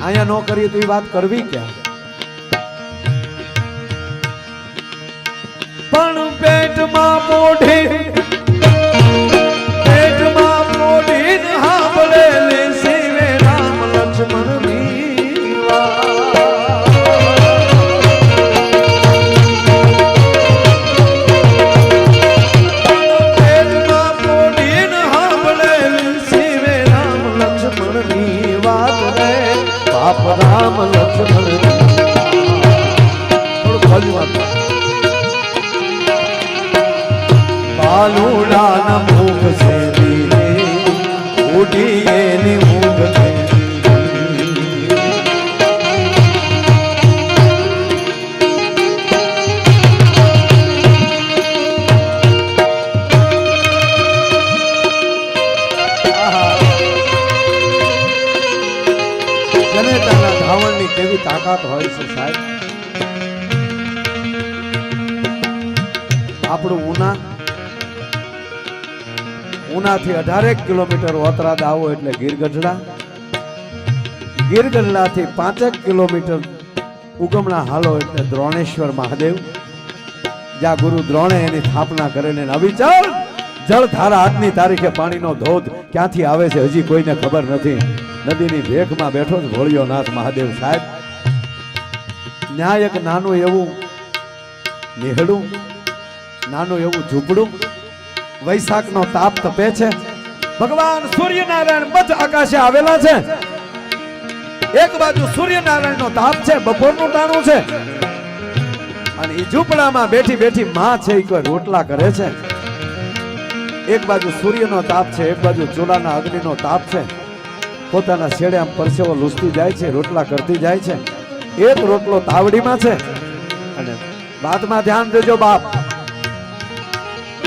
અહીંયા ન કરીએ તો એ વાત કરવી ક્યાં? પણ પેટમાં મોઢી સાંભળેલી શિવે રામ લક્ષ્મણની વાત. પેટમાં મોઢીને સાંભળેલી શિવે રામ લક્ષ્મણની વાત રે બાપ રામ લક્ષ્મણ. થોડું ખોલ્યું બાલુડાના મુખ છે ઉડી એની ઊંઘ છે. જનેતાના ધાવણની કેવી તાકાત હોય છે સાહેબ. આપણું ઉનાથી 18 કિલોમીટર ઓતરાદ આવો એટલે ગીરગઢડા, ગીરગઢડાથી 5 કિલોમીટર ઉગમણા હાલો એટલે દ્રોણેશ્વર મહાદેવ, જ્યાં ગુરુ દ્રોણે એની સ્થાપના કરેલી. અવિચળ જળધારા આજની તારીખે પાણીનો ધોધ ક્યાંથી આવે છે હજી કોઈને ખબર નથી. નદીની ભેખમાં બેઠો જ ભોળિયો નાથ મહાદેવ સાહેબ. ન્યાય એક નાનું એવું નિહળું, નાનું એવું ઝૂંપડું, વૈશાખનો તાપ તપે છે. ભગવાન સૂર્યનારાયણ મધ આકાશે આવેલા છે. એક બાજુ સૂર્યનારાયણનો તાપ છે, બપોરનું ટાણું છે, અને એ ઝૂંપડામાં બેઠી બેઠી માં છે કોઈ રોટલા કરે છે. એક બાજુ સૂર્યનો તાપ છે, એક બાજુ ચૂલાના અગ્નિનો તાપ છે. પોતાના છેડે આમ પરસેવો લૂસતી જાય છે, રોટલા કરતી જાય છે. એક રોટલો તાવડીમાં છે અને બાદમાં ધ્યાન દેજો બાપ,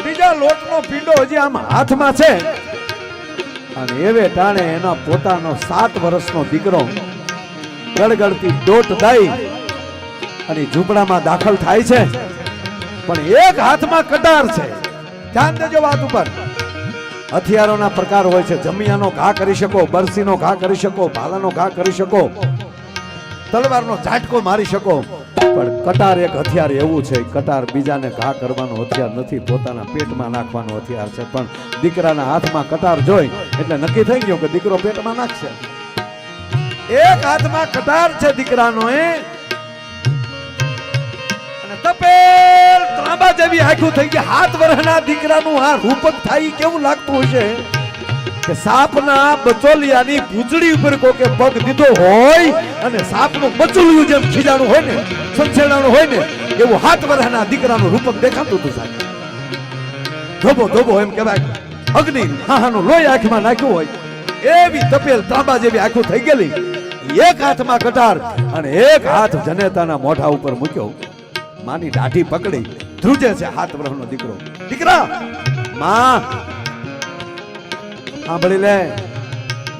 બીજા લોટનો પીંડો હજી આમ હાથમાં છે. અને એવે ટાણે એનો પોતાનો 7 વર્ષનો દીકરો ગળગળતી દોટ દઈ અને ઝૂંપડામાં દાખલ થાય છે. પણ એક હાથમાં કટાર છે. ધ્યાન દેજો વાત ઉપર. હથિયારોના પ્રકાર હોય છે. જમિયાનો ઘા કરી શકો, બરસીનો ઘા કરી શકો, ભાલાનો ઘા કરી શકો, તલવારનો ઝાટકો મારી શકો. પણ કટાર એક હથિયાર એવું છે. કટાર બીજાને ઘા કરવાનો હથિયાર નથી, પોતાના પેટમાં નાખવાનો હથિયાર છે. પણ દીકરાના હાથમાં કટાર જોઈ એટલે નક્કી થઈ ગયું કે દીકરો પેટમાં નાખશે. એક હાથમાં કટાર છે દીકરાનો અને તપેલ ત્રાંબા જેવી આખું થઈ ગઈ. 7 વર્ષના દીકરાનું આ રૂપક થાય કેવું લાગતું હશે કે સાપના બચોલિયાની પૂંછડી ઉપર કોકે પગ દીધો હોય અને સાપનું બચોલિયું જેમ ખીજાણું હોય ને, સંછેડાણું હોય ને, એવું 7 વર્ષના દીકરાનું રૂપક દેખાતું હતું સાહેબ. ધોબો ધોબો એમ કહેવાય, અગ્નિ હાહાનું લોહી આંખમાં નાખ્યું હોય એવી તપેલ ત્રાંબા જેવી આંખું થઈ ગયેલી. એક હાથમાં કટાર અને એક હાથ જનેતાના મોઢા ઉપર મૂક્યો. માની દાઢી પકડી ધ્રુજે છે 7 વર્ષનો દીકરો. દીકરા, માં સાંભળી લે,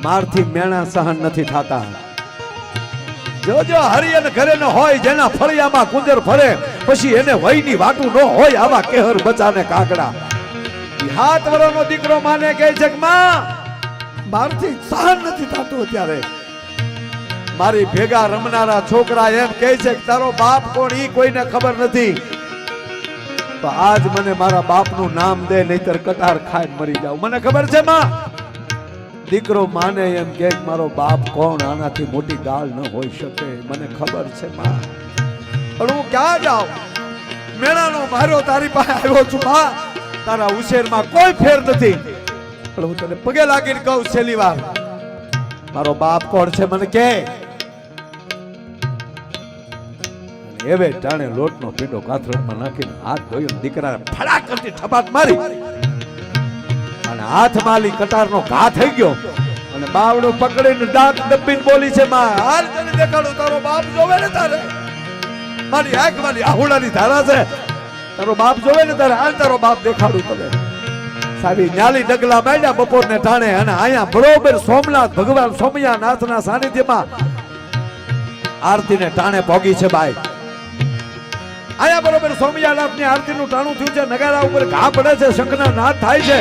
મારથી મેણા સહન નથી થતા. જોજો હરિયન ઘરે ન હોય, જેના ફળિયામાં કુંદર ફરે પછી એને વયની વાટું ન હોય, આવા કેહર બચાને કાકડા. 7 વર્ષનો દીકરો માને કહે છે કે માં મારથી સહન નથી થતું. અત્યારે મારી ભેગા રમનારા છોકરા એમ કહે છે કે તારો બાપ કોણ ઈ કોઈને ખબર નથી. તો આજ મને મારા બાપનું નામ દે, નહીતર કટાર ખાઈને મરી જાવ. મને ખબર છે માં. દીકરો માને એમ કે મારો બાપ કોણ, આનાથી મોટી ગાળ ન હોઈ શકે. મને ખબર છે માં, પણ હું ક્યાં જાઉં? મેણાનો માર્યો તારી પાસે આવ્યો છું માં. તારા ઉછેરમાં કોઈ ફેર નથી. પણ હું તને પગે લાગીને કહું છેલ્લી વાર, મારો બાપ કોણ છે મને કે. એવે ટાણે લોટનો પીંડો કાથરણમાં નાખીને હાથ ધોયો. દીકરાને ફડાક કરતી ઠપાટ મારી અને હાથમાં કટારનો ઘા થઈ ગયો. અને બાવડું પકડીને દાંત દબીને બોલી છે માં હાલ તને દેખાડું, તારો બાપ જોવે ને તારે. મારી આંખમાં આહુડાની ધારા છે. તારો બાપ જોવે ને તારે હાલ તારો બાપ દેખાડું તને. સાબી ન્યાલી ડગલા માંડ્યા બપોરને ટાણે અને અહીંયા બરોબર સોમનાથ ભગવાન સોમયાનાથના સાનિધ્યમાં આરતીને ટાણે પોગી છે બાઈ. આયા બરોબર સોમયાનાથની આરતીનું ટાણું થયું છે, નગારા ઉપર ઘા પડે છે, શંખના નાદ થાય છે,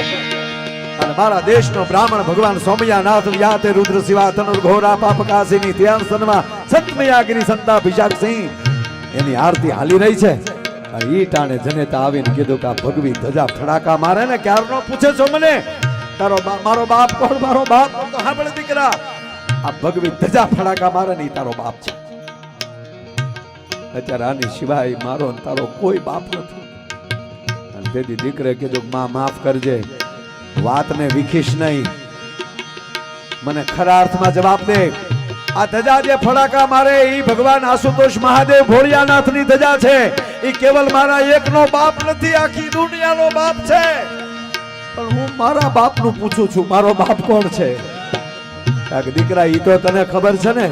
અને મારા દેશનો બ્રાહ્મણ ભગવાન સોમયાનાથ યાતે રુદ્ર શિવા તનુર ઘોરા પાપકાસિની ત્યાન સન્મા સંતમયાગિરી સંતાભિષાક સિંહ એની આરતી હાલી રહી છે. ઈ ટાણે જનેતા આવીને કીધું કે આ ભગવી ધજા ફડાકા મારે ને ક્યારનો પૂછે છો મને, તારો મારો બાપ કોણ? મારો બાપ તો સાંભળ દીકરા, આ ભગવી ધજા ફડાકા મારે ને ઈ તારો બાપ છે. અત્યારે આની સિવાય મારો ને તારો કોઈ બાપ નથી. અને તેથી દીકરે કીધું માં માફ કરજે, વાતને વિખીશ નહીં, મને ખરા અર્થમાં જવાબ દે. આ ધજા જે ફડાકા મારે ઈ ભગવાન આશુતોષ મહાદેવ ભોળિયાનાથની ધજા છે. ઈ કેવલ મારા એકનો બાપ નથી, આખી દુનિયાનો બાપ છે. પણ હું મારા બાપનું પૂછું છું, મારો બાપ કોણ છે? કે દીકરા ઈ તો તને ખબર છે ને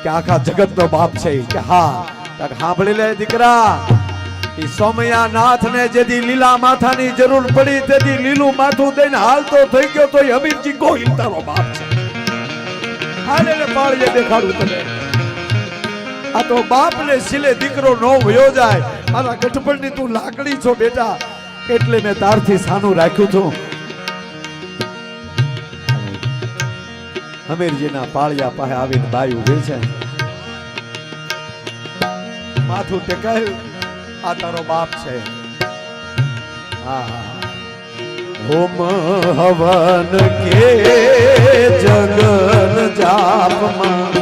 કે આખા જગતનો બાપ છે. કે હા. સાંભળી લે દીકરા, ઈ સોમયાનાથ ને જેથી લીલા માથાની જરૂર પડી તેથી લીલું માથું દઈને હાલતો થઈ ગયો તો હમીરજી ગોહિલ તારો બાપ છે. હાલે ને પાળીએ દેખાડું તને. આ તો બાપ ને સિલે દીકરો નો વયો જાય. મારા ગઠપણની તું લાકડી છો બેટા, એટલે મેં તારથી સાનું રાખ્યું છું. હમીરજીના પાળિયા પાસે આવીને બાઈ ઉભી છે, માથું ટેકાયું. આ તારો બાપ છે. હોમ હવન કે જગન જાપમાં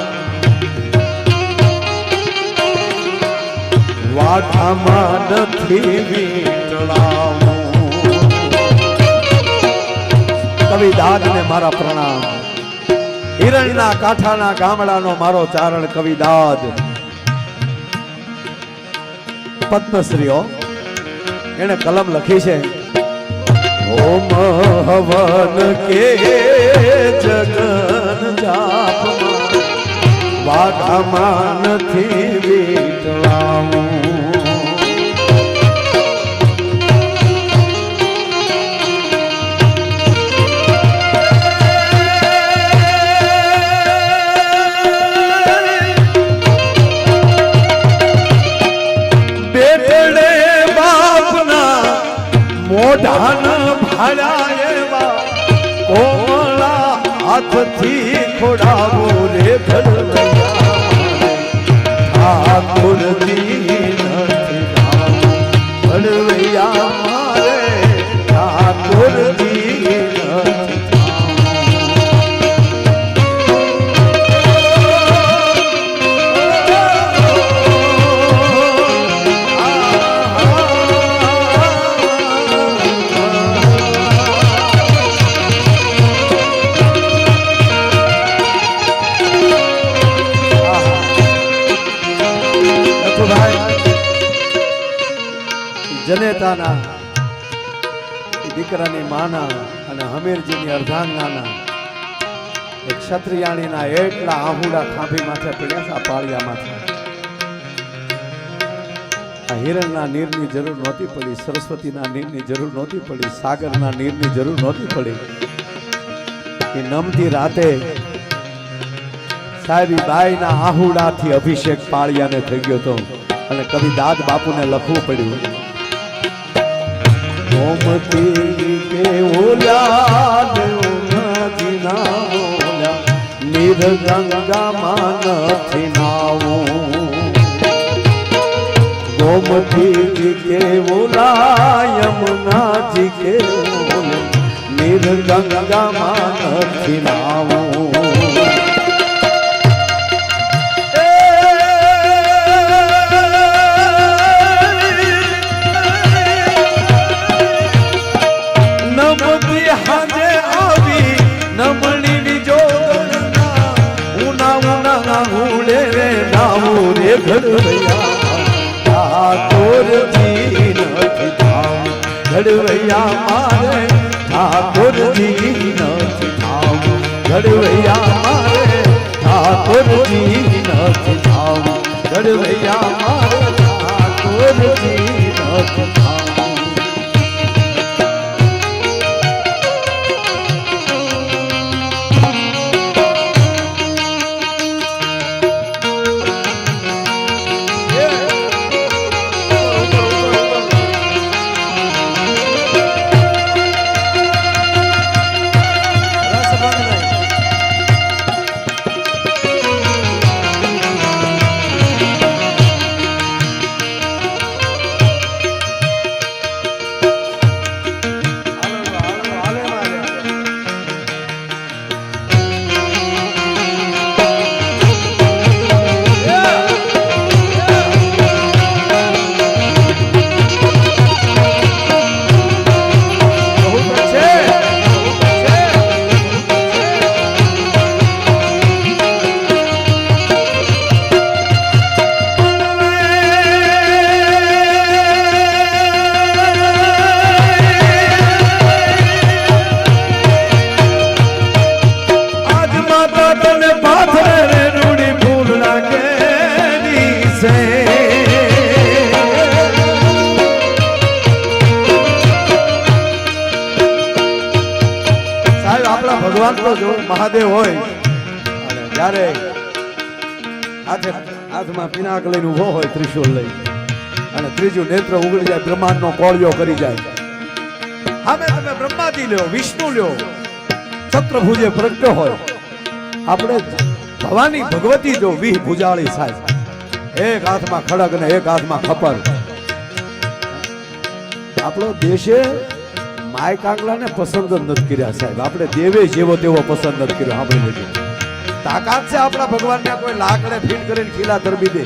વાઠામાં નથી વીટળાવું. કવિ દાદને મારા પ્રણામ. હિરણના કાંઠાના ગામડાનો મારો ચારણ કવિ દાદ, પદ્મશ્રીઓ એને કલમ લખી છે. ઓમ હવન કે જગન જાપમાં વાઘામાં નથી વીટળાવું. મોઢાન ભાળ્યા એવા કોમળા હાથથી ખોડાવો રે ઠાકોરજી નથી ભળવૈયા મારે ઠાકોરજી નથી. જનેતાના દીકરાની માના અને હમીરજીની અર્ધાંગનાના એક ક્ષત્રિયાણીના એટલા આહુડા ખાંભી માથે પડ્યા છે. આ પાળિયામાંથી આ હિરણના નીરની જરૂર નહોતી પડી, સરસ્વતીના નીરની જરૂર નહોતી પડી, સાગરના નીરની જરૂર નહોતી પડી. એ નમતી રાતે સાહેબી બાઈના આહુડાથી અભિષેક પાળિયાને થઈ ગયો હતો અને કવિ દાદ બાપુને લખવું પડ્યું. ગોમતી કે ઓલા જીના ઓલા નિર્ગંગામાં નથી નાવું. ગોમતી કે ઓલા યમુનાજી કે ઓલા નિર્ગંગામાં નથી નાવું. ઠાકોરજી નથી થાવ ઘડવૈયા મારે, ઠાકોરજી નથી થાવ ઘડવૈયા મારે, ઠાકોરજી નથી થાવ ઘડવૈયા મારે, ઠાકોરજી નથી થાવ. ભગવાન તો જો મહાદેવ હોય અને જ્યારે હાથમાં પિનાક લઈને ઊભો હોય ત્રિશુલ લઈ અને ત્રીજું નેત્ર ઉગડી જાય, બ્રહ્માંડનો કોળિયો કરી જાય. સામે તમે બ્રહ્માજી લ્યો, વિષ્ણુ લ્યો, ચક્રભુજે પ્રગટ્યો હોય. આપણે ભવાની ભગવતી જો 20 ભુજાળી સાહેબ, એક હાથમાં ખડગ ને એક હાથમાં ખપર. આપણો દેશે માય કાગલાને પસંદ જ નથી કર્યા સાહેબ, આપણે દેવે જેવો તેવો પસંદ નથી કર્યો. આપણે બધું તાકાત છે આપણા ભગવાનને કોઈ લાકડે ફીટ કરીને ખીલા ધરબી દે.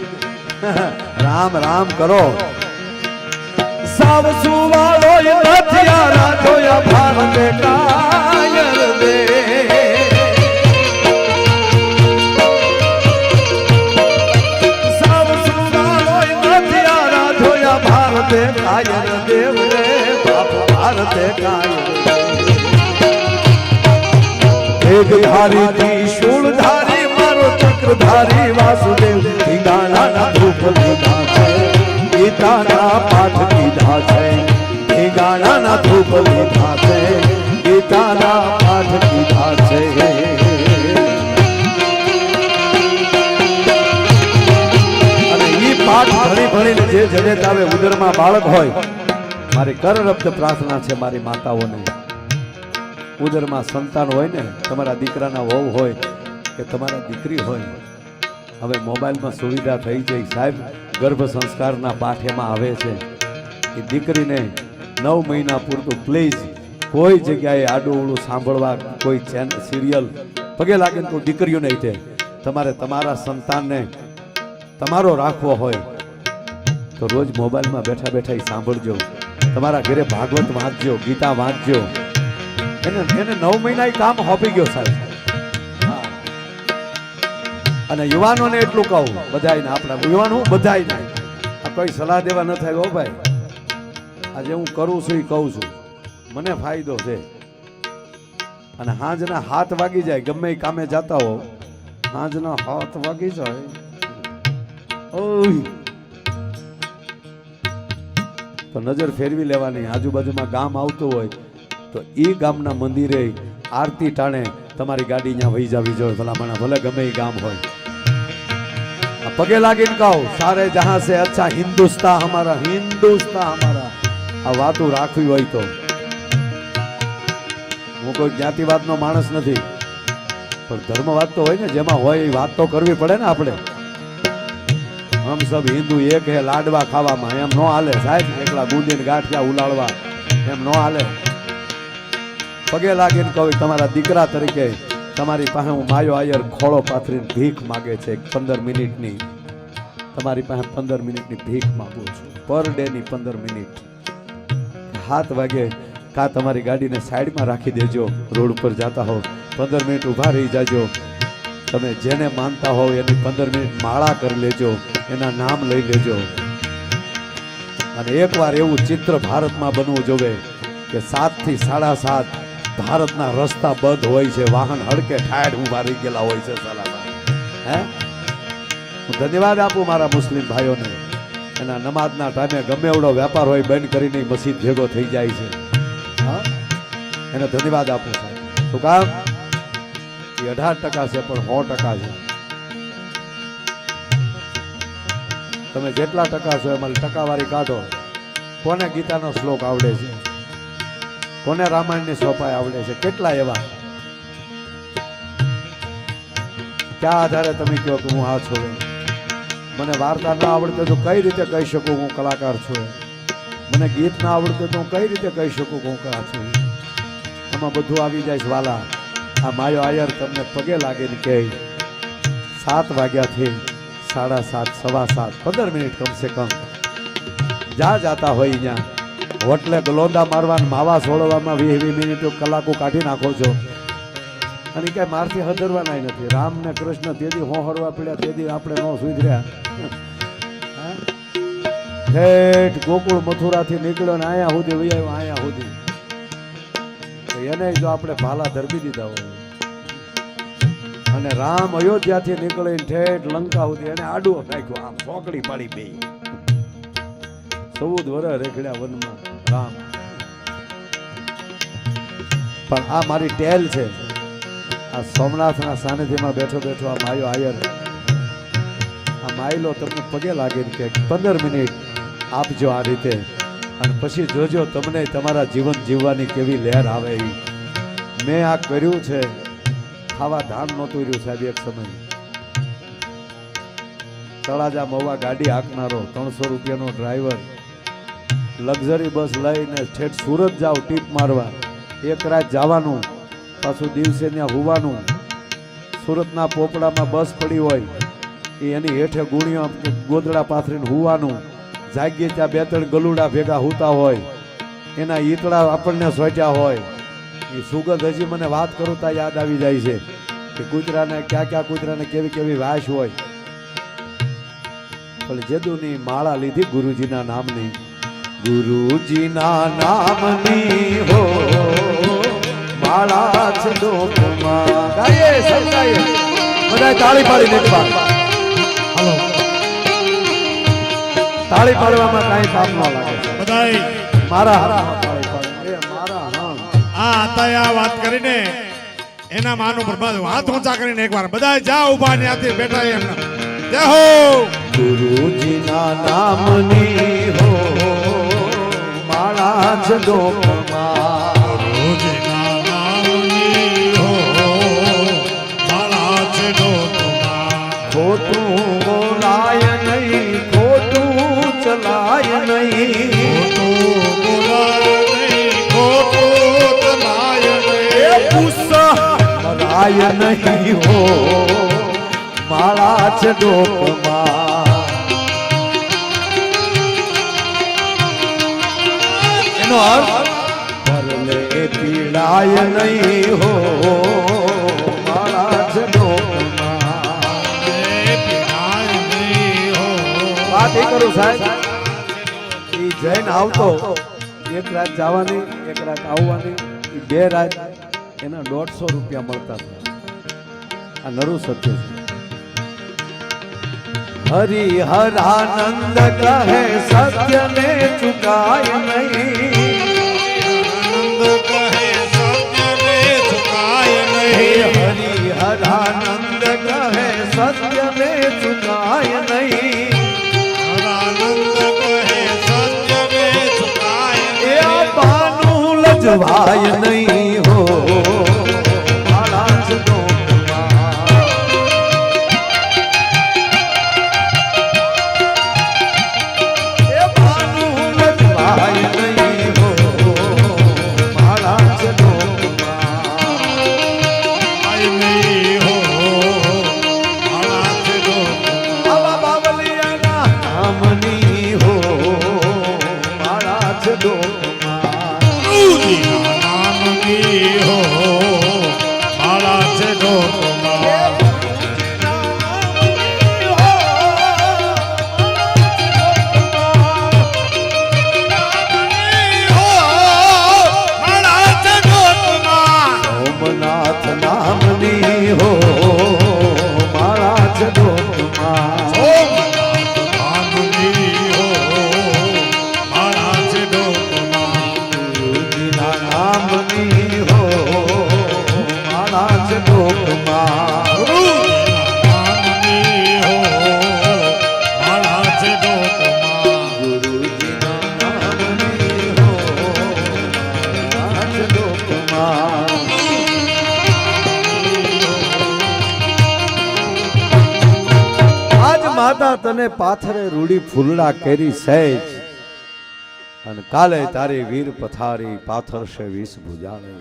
રામ રામ કરો. સાવ સુવાળો નથી રાધોયા ભારતે કાયર દે. સાવ સુવાળો નથી રાધોયા ભારતે કાયર દેવ રે બાપ ભારતે કાયર. વેગધારી ત્રિશૂળધારી મારો ચક્રધારી વાસુદેવ ઢીંગાણાના ધૂપ લીધા છે, ગીતાના પાઠ કીધા છે. ઢીંગાણાના ધૂપ લીધા છે, ગીતાના પાઠ કીધા છે. અને ઈ પાઠ ભણી ભણીને જે જડે તાવે ઉદરમાં બાળક હોય, મારી કરરબ્ધ પ્રાર્થના છે મારી માતાઓને, ઉદરમાં સંતાન હોય ને, તમારા દીકરાના વહુ હોય કે તમારા દીકરી હોય, હવે મોબાઈલમાં સુવિધા થઈ જાય સાહેબ. ગર્ભ સંસ્કારના પાઠ એમાં આવે છે. એ દીકરીને 9 મહિના પૂરતું પ્લીઝ કોઈ જગ્યાએ આડું અવળું સાંભળવા, કોઈ સિરિયલ પગે લાગે તો દીકરીઓ નહીં તે તમારે તમારા સંતાનને તમારો રાખવો હોય તો રોજ મોબાઈલમાં બેઠા બેઠા સાંભળજો. તમારા ઘરે ભાગવત વાંચજો, ગીતા વાંચજો. એને 9 મહિના કામ હોપી ગયો સાહેબ. અને યુવાનોને એટલું કહું, બધાને, આપણા યુવાન હું બધાને, આ કોઈ સલાહ દેવા ન થાય હો ભાઈ. આજે હું કરું છું એ કહું છું, મને ફાયદો છે. અને હાંજના 7 વાગી જાય, ગમે એ કામે જતા હો, હાંજના 7 વાગી જાય, તો નજર ફેરવી લેવાની. આજુબાજુમાં ગામ આવતું હોય તો એ ગામના મંદિરે આરતી ટાણે તમારી ગાડી ત્યાં વહી જવી જોઈએ. ભલામણા ભલે ગમે એ ગામ હોય, પગે લાગીને કહો, સારે જહાં સે અચ્છા હિન્દુસ્તા હમારા, હિન્દુસ્તા હમારા. આ વાતો રાખવી હોય તો, હું કોઈ જ્ઞાતિવાદનો માણસ નથી, પણ ધર્મવાદ તો હોય ને, જેમાં હોય એ વાત તો કરવી પડે ને આપણે. હમ સબ હિન્દુ એક હે લાડવા ખાવામાં, એમ નો હાલે સાહેબ. એકલા ગુંદીને ગાંઠિયા ઉલાળવા એમ નો હાલે. પગે લાગીને કહું, તમારા દીકરા તરીકે તમારી પાસે હું માયો આયર ખોળો પાથરીને ભીખ માગે છે 15 મિનિટની. તમારી પાસે 15 મિનિટની ભીખ માગું છું, પર ડે ની 15 મિનિટ. 7 વાગે કા તમારી ગાડીને સાઈડમાં રાખી દેજો, રોડ ઉપર જતા હો 15 મિનિટ ઊભા રહી જાજો. તમે જેને માનતા હોવ એની 15 મિનિટ માળા કરી લેજો, એના નામ લઈ લેજો. અને એકવાર એવું ચિત્ર ભારતમાં બનવું જોવે કે 7 થી 7:30 ભારતના રસ્તા બંધ હોય છે, વાહન હડકે ઠાડ ઊભા રહી ગયેલા હોય છે. હે, હું ધન્યવાદ આપું મારા મુસ્લિમ ભાઈઓને. એના નમાજના ટાઈમે ગમે એવડો વેપાર હોય બંધ કરીને મસ્જિદ ભેગો થઈ જાય છે. હા, એને ધન્યવાદ આપું સાહેબ. શું કામ? એ 18% છે પણ 100% છે. તમે જેટલા ટકા છો એમાં ટકાવારી કાઢો. કોને ગીતાનો શ્લોક આવડે છે? કોને રામાયણની સોપાઈ આવડે છે? કેટલા એવા? ક્યાં આધારે તમે કહો કે હું આ છું? મને વાર્તા ના આવડતે તો કઈ રીતે કહી શકું હું કલાકાર છું? મને ગીત ના આવડતે તો હું કઈ રીતે કહી શકું કે હું કલાકાર છું? એમાં બધું આવી જાય છે વાલા. આ માયો આયર તમને પગે લાગે ને કહે 7 વાગ્યાથી 7:30, 7:15, 15 મિનિટ કમસે કમ જાતા હોય અહીંયા હોટલે ગલોંદા મારવાના, માવા છોડવામાં 20 મિનિટ કલાકો કાઢી નાખો છો. અને ક્યાંય મારથી હદરવાના નથી. રામ ને કૃષ્ણ તેથી હોહરવા પડ્યા, તેથી આપણે ન સુધર્યા. ઠેઠ ગોકુળ મથુરાથી નીકળ્યો ને આયા સુધી વહી આવ્યો, આયા સુધી. એને જો આપણે ભાલા ધરબી દીધા હોય, અને રામ અયોધ્યાથી નીકળીને ઠેઠ લંકા સુધી એને આડું નાખ્યું, આમ ચોકડી પાડી બે. 14 વર્ષ રેખડ્યા વનમાં રામ. પણ આ મારી ટેલ છે. આ સોમનાથના સાનિધ્યમાં બેઠો બેઠો આ માયો આયર આ માયલો તમને પગે લાગે કે 15 મિનિટ આપજો આ રીતે અને પછી જોજો તમને તમારા જીવન જીવવાની કેવી લહેર આવે એવી. મેં આ કર્યું છે, ખાવા ધાન નહોતું રહ્યું સાહેબ. એક સમય તળાજા મહુવા ગાડી હાંકનારો 300 રૂપિયાનો ડ્રાઈવર, લક્ઝરી બસ લઈને ઠેઠ સુરત જાવ ટીપ મારવા, એક રાત જવાનું, પાછું દિવસે ત્યાં હોવાનું. સુરતના પોપડામાં બસ પડી હોય એ એની હેઠે ગુણીઓ ગોદડા પાથરીને હોવાનું. જાગીએ ત્યાં 2-3 ગલુડા ભેગા હોતા હોય, એના ઈતળા આપણને સોટ્યા હોય. એ સુગંધ હજી મને વાત કરું ત્યાં યાદ આવી જાય છે કે કૂતરાને ક્યાં કૂતરાને કેવી કેવી વાસ હોય. પણ જેદુની માળા લીધી ગુરુજીના નામની, ગુરુજીના નામની હો માળા છે ડોકમાં. ગાઈએ સમજાઈએ બધા તાળી પાડીને એક વાર. હાલો તાળી પાડવામાં કાંઈ પાપ ન લાગે. બધાય મારા હાથમાં તાળી પાડો. એ મારા હા. આ હતા આ વાત કરીને એના માનું બરબાદ હાથ ઊંચા કરીને એકવાર બધાય જા ઊભા ને આથી બેઠા એમના જય હો. ગુરુજીના નામની હો માળા છે ડોકમાં. ગુરુજીના નામની હો માળા છે ડોકમાં. ખોટું બોલાય નહીં, ખોટું ચલાય નહીં, ખોટું બોલાય નહીં, ખોટું ચલાય નહીં. મરાય નહીં હો માળા છે ડોકમાં. એનો અર્થ ભરલે પીડાય નહીં હો માળા છે ડોકમાં. પીડાય નહીં હો. વાત એ કરું સાહેબ, એ જૈન આવતો, એક રાત જવાની એક રાત આવવાની, એ 2 રાત એના 150 રૂપિયા મળતા હતા. આ નરું સત્ય છે. હરિહરાનંદ કહે સત્ય ને ચુકાય નહીં. આનંદ કહે સત્યને ચુકાય નહીં. હરિહરાનંદ કહે સત્ય ને ચુકાય નહીં. આનંદ કહે સત્યને ચુકાય એ નહીં. બાનું લજવાય નહીં હો માળા છે ડોકમાં. એ બાનું લજવાય નહીં હો માળા છે ડોકમાં. આય નહીં હો માળા છે ડોકમાં. આવા બાવલિયાના નામની હો માળા છે ડોકમાં. ગુરુજીના નામની હો માળા છે ડોકમાં. માળા છે ડોકમાં. સોમનાથ નામની હો માળા છે ડોકમાં. સોમનાથ નામની હો માળા છે ડોકમાં. ગુરુજીના નામની હો માળા છે ડોકમાં. ગુરુજીના નામની હો માળા છે ડોકમાં. ગુરુજીના નામની હો માળા છે ડોકમાં. આજ માતા તને પાથરે રૂડી ફૂલડા કેરી સહેજ, અને કાલે તારી વીર પથારી પાથરશે 20 ભુજાને.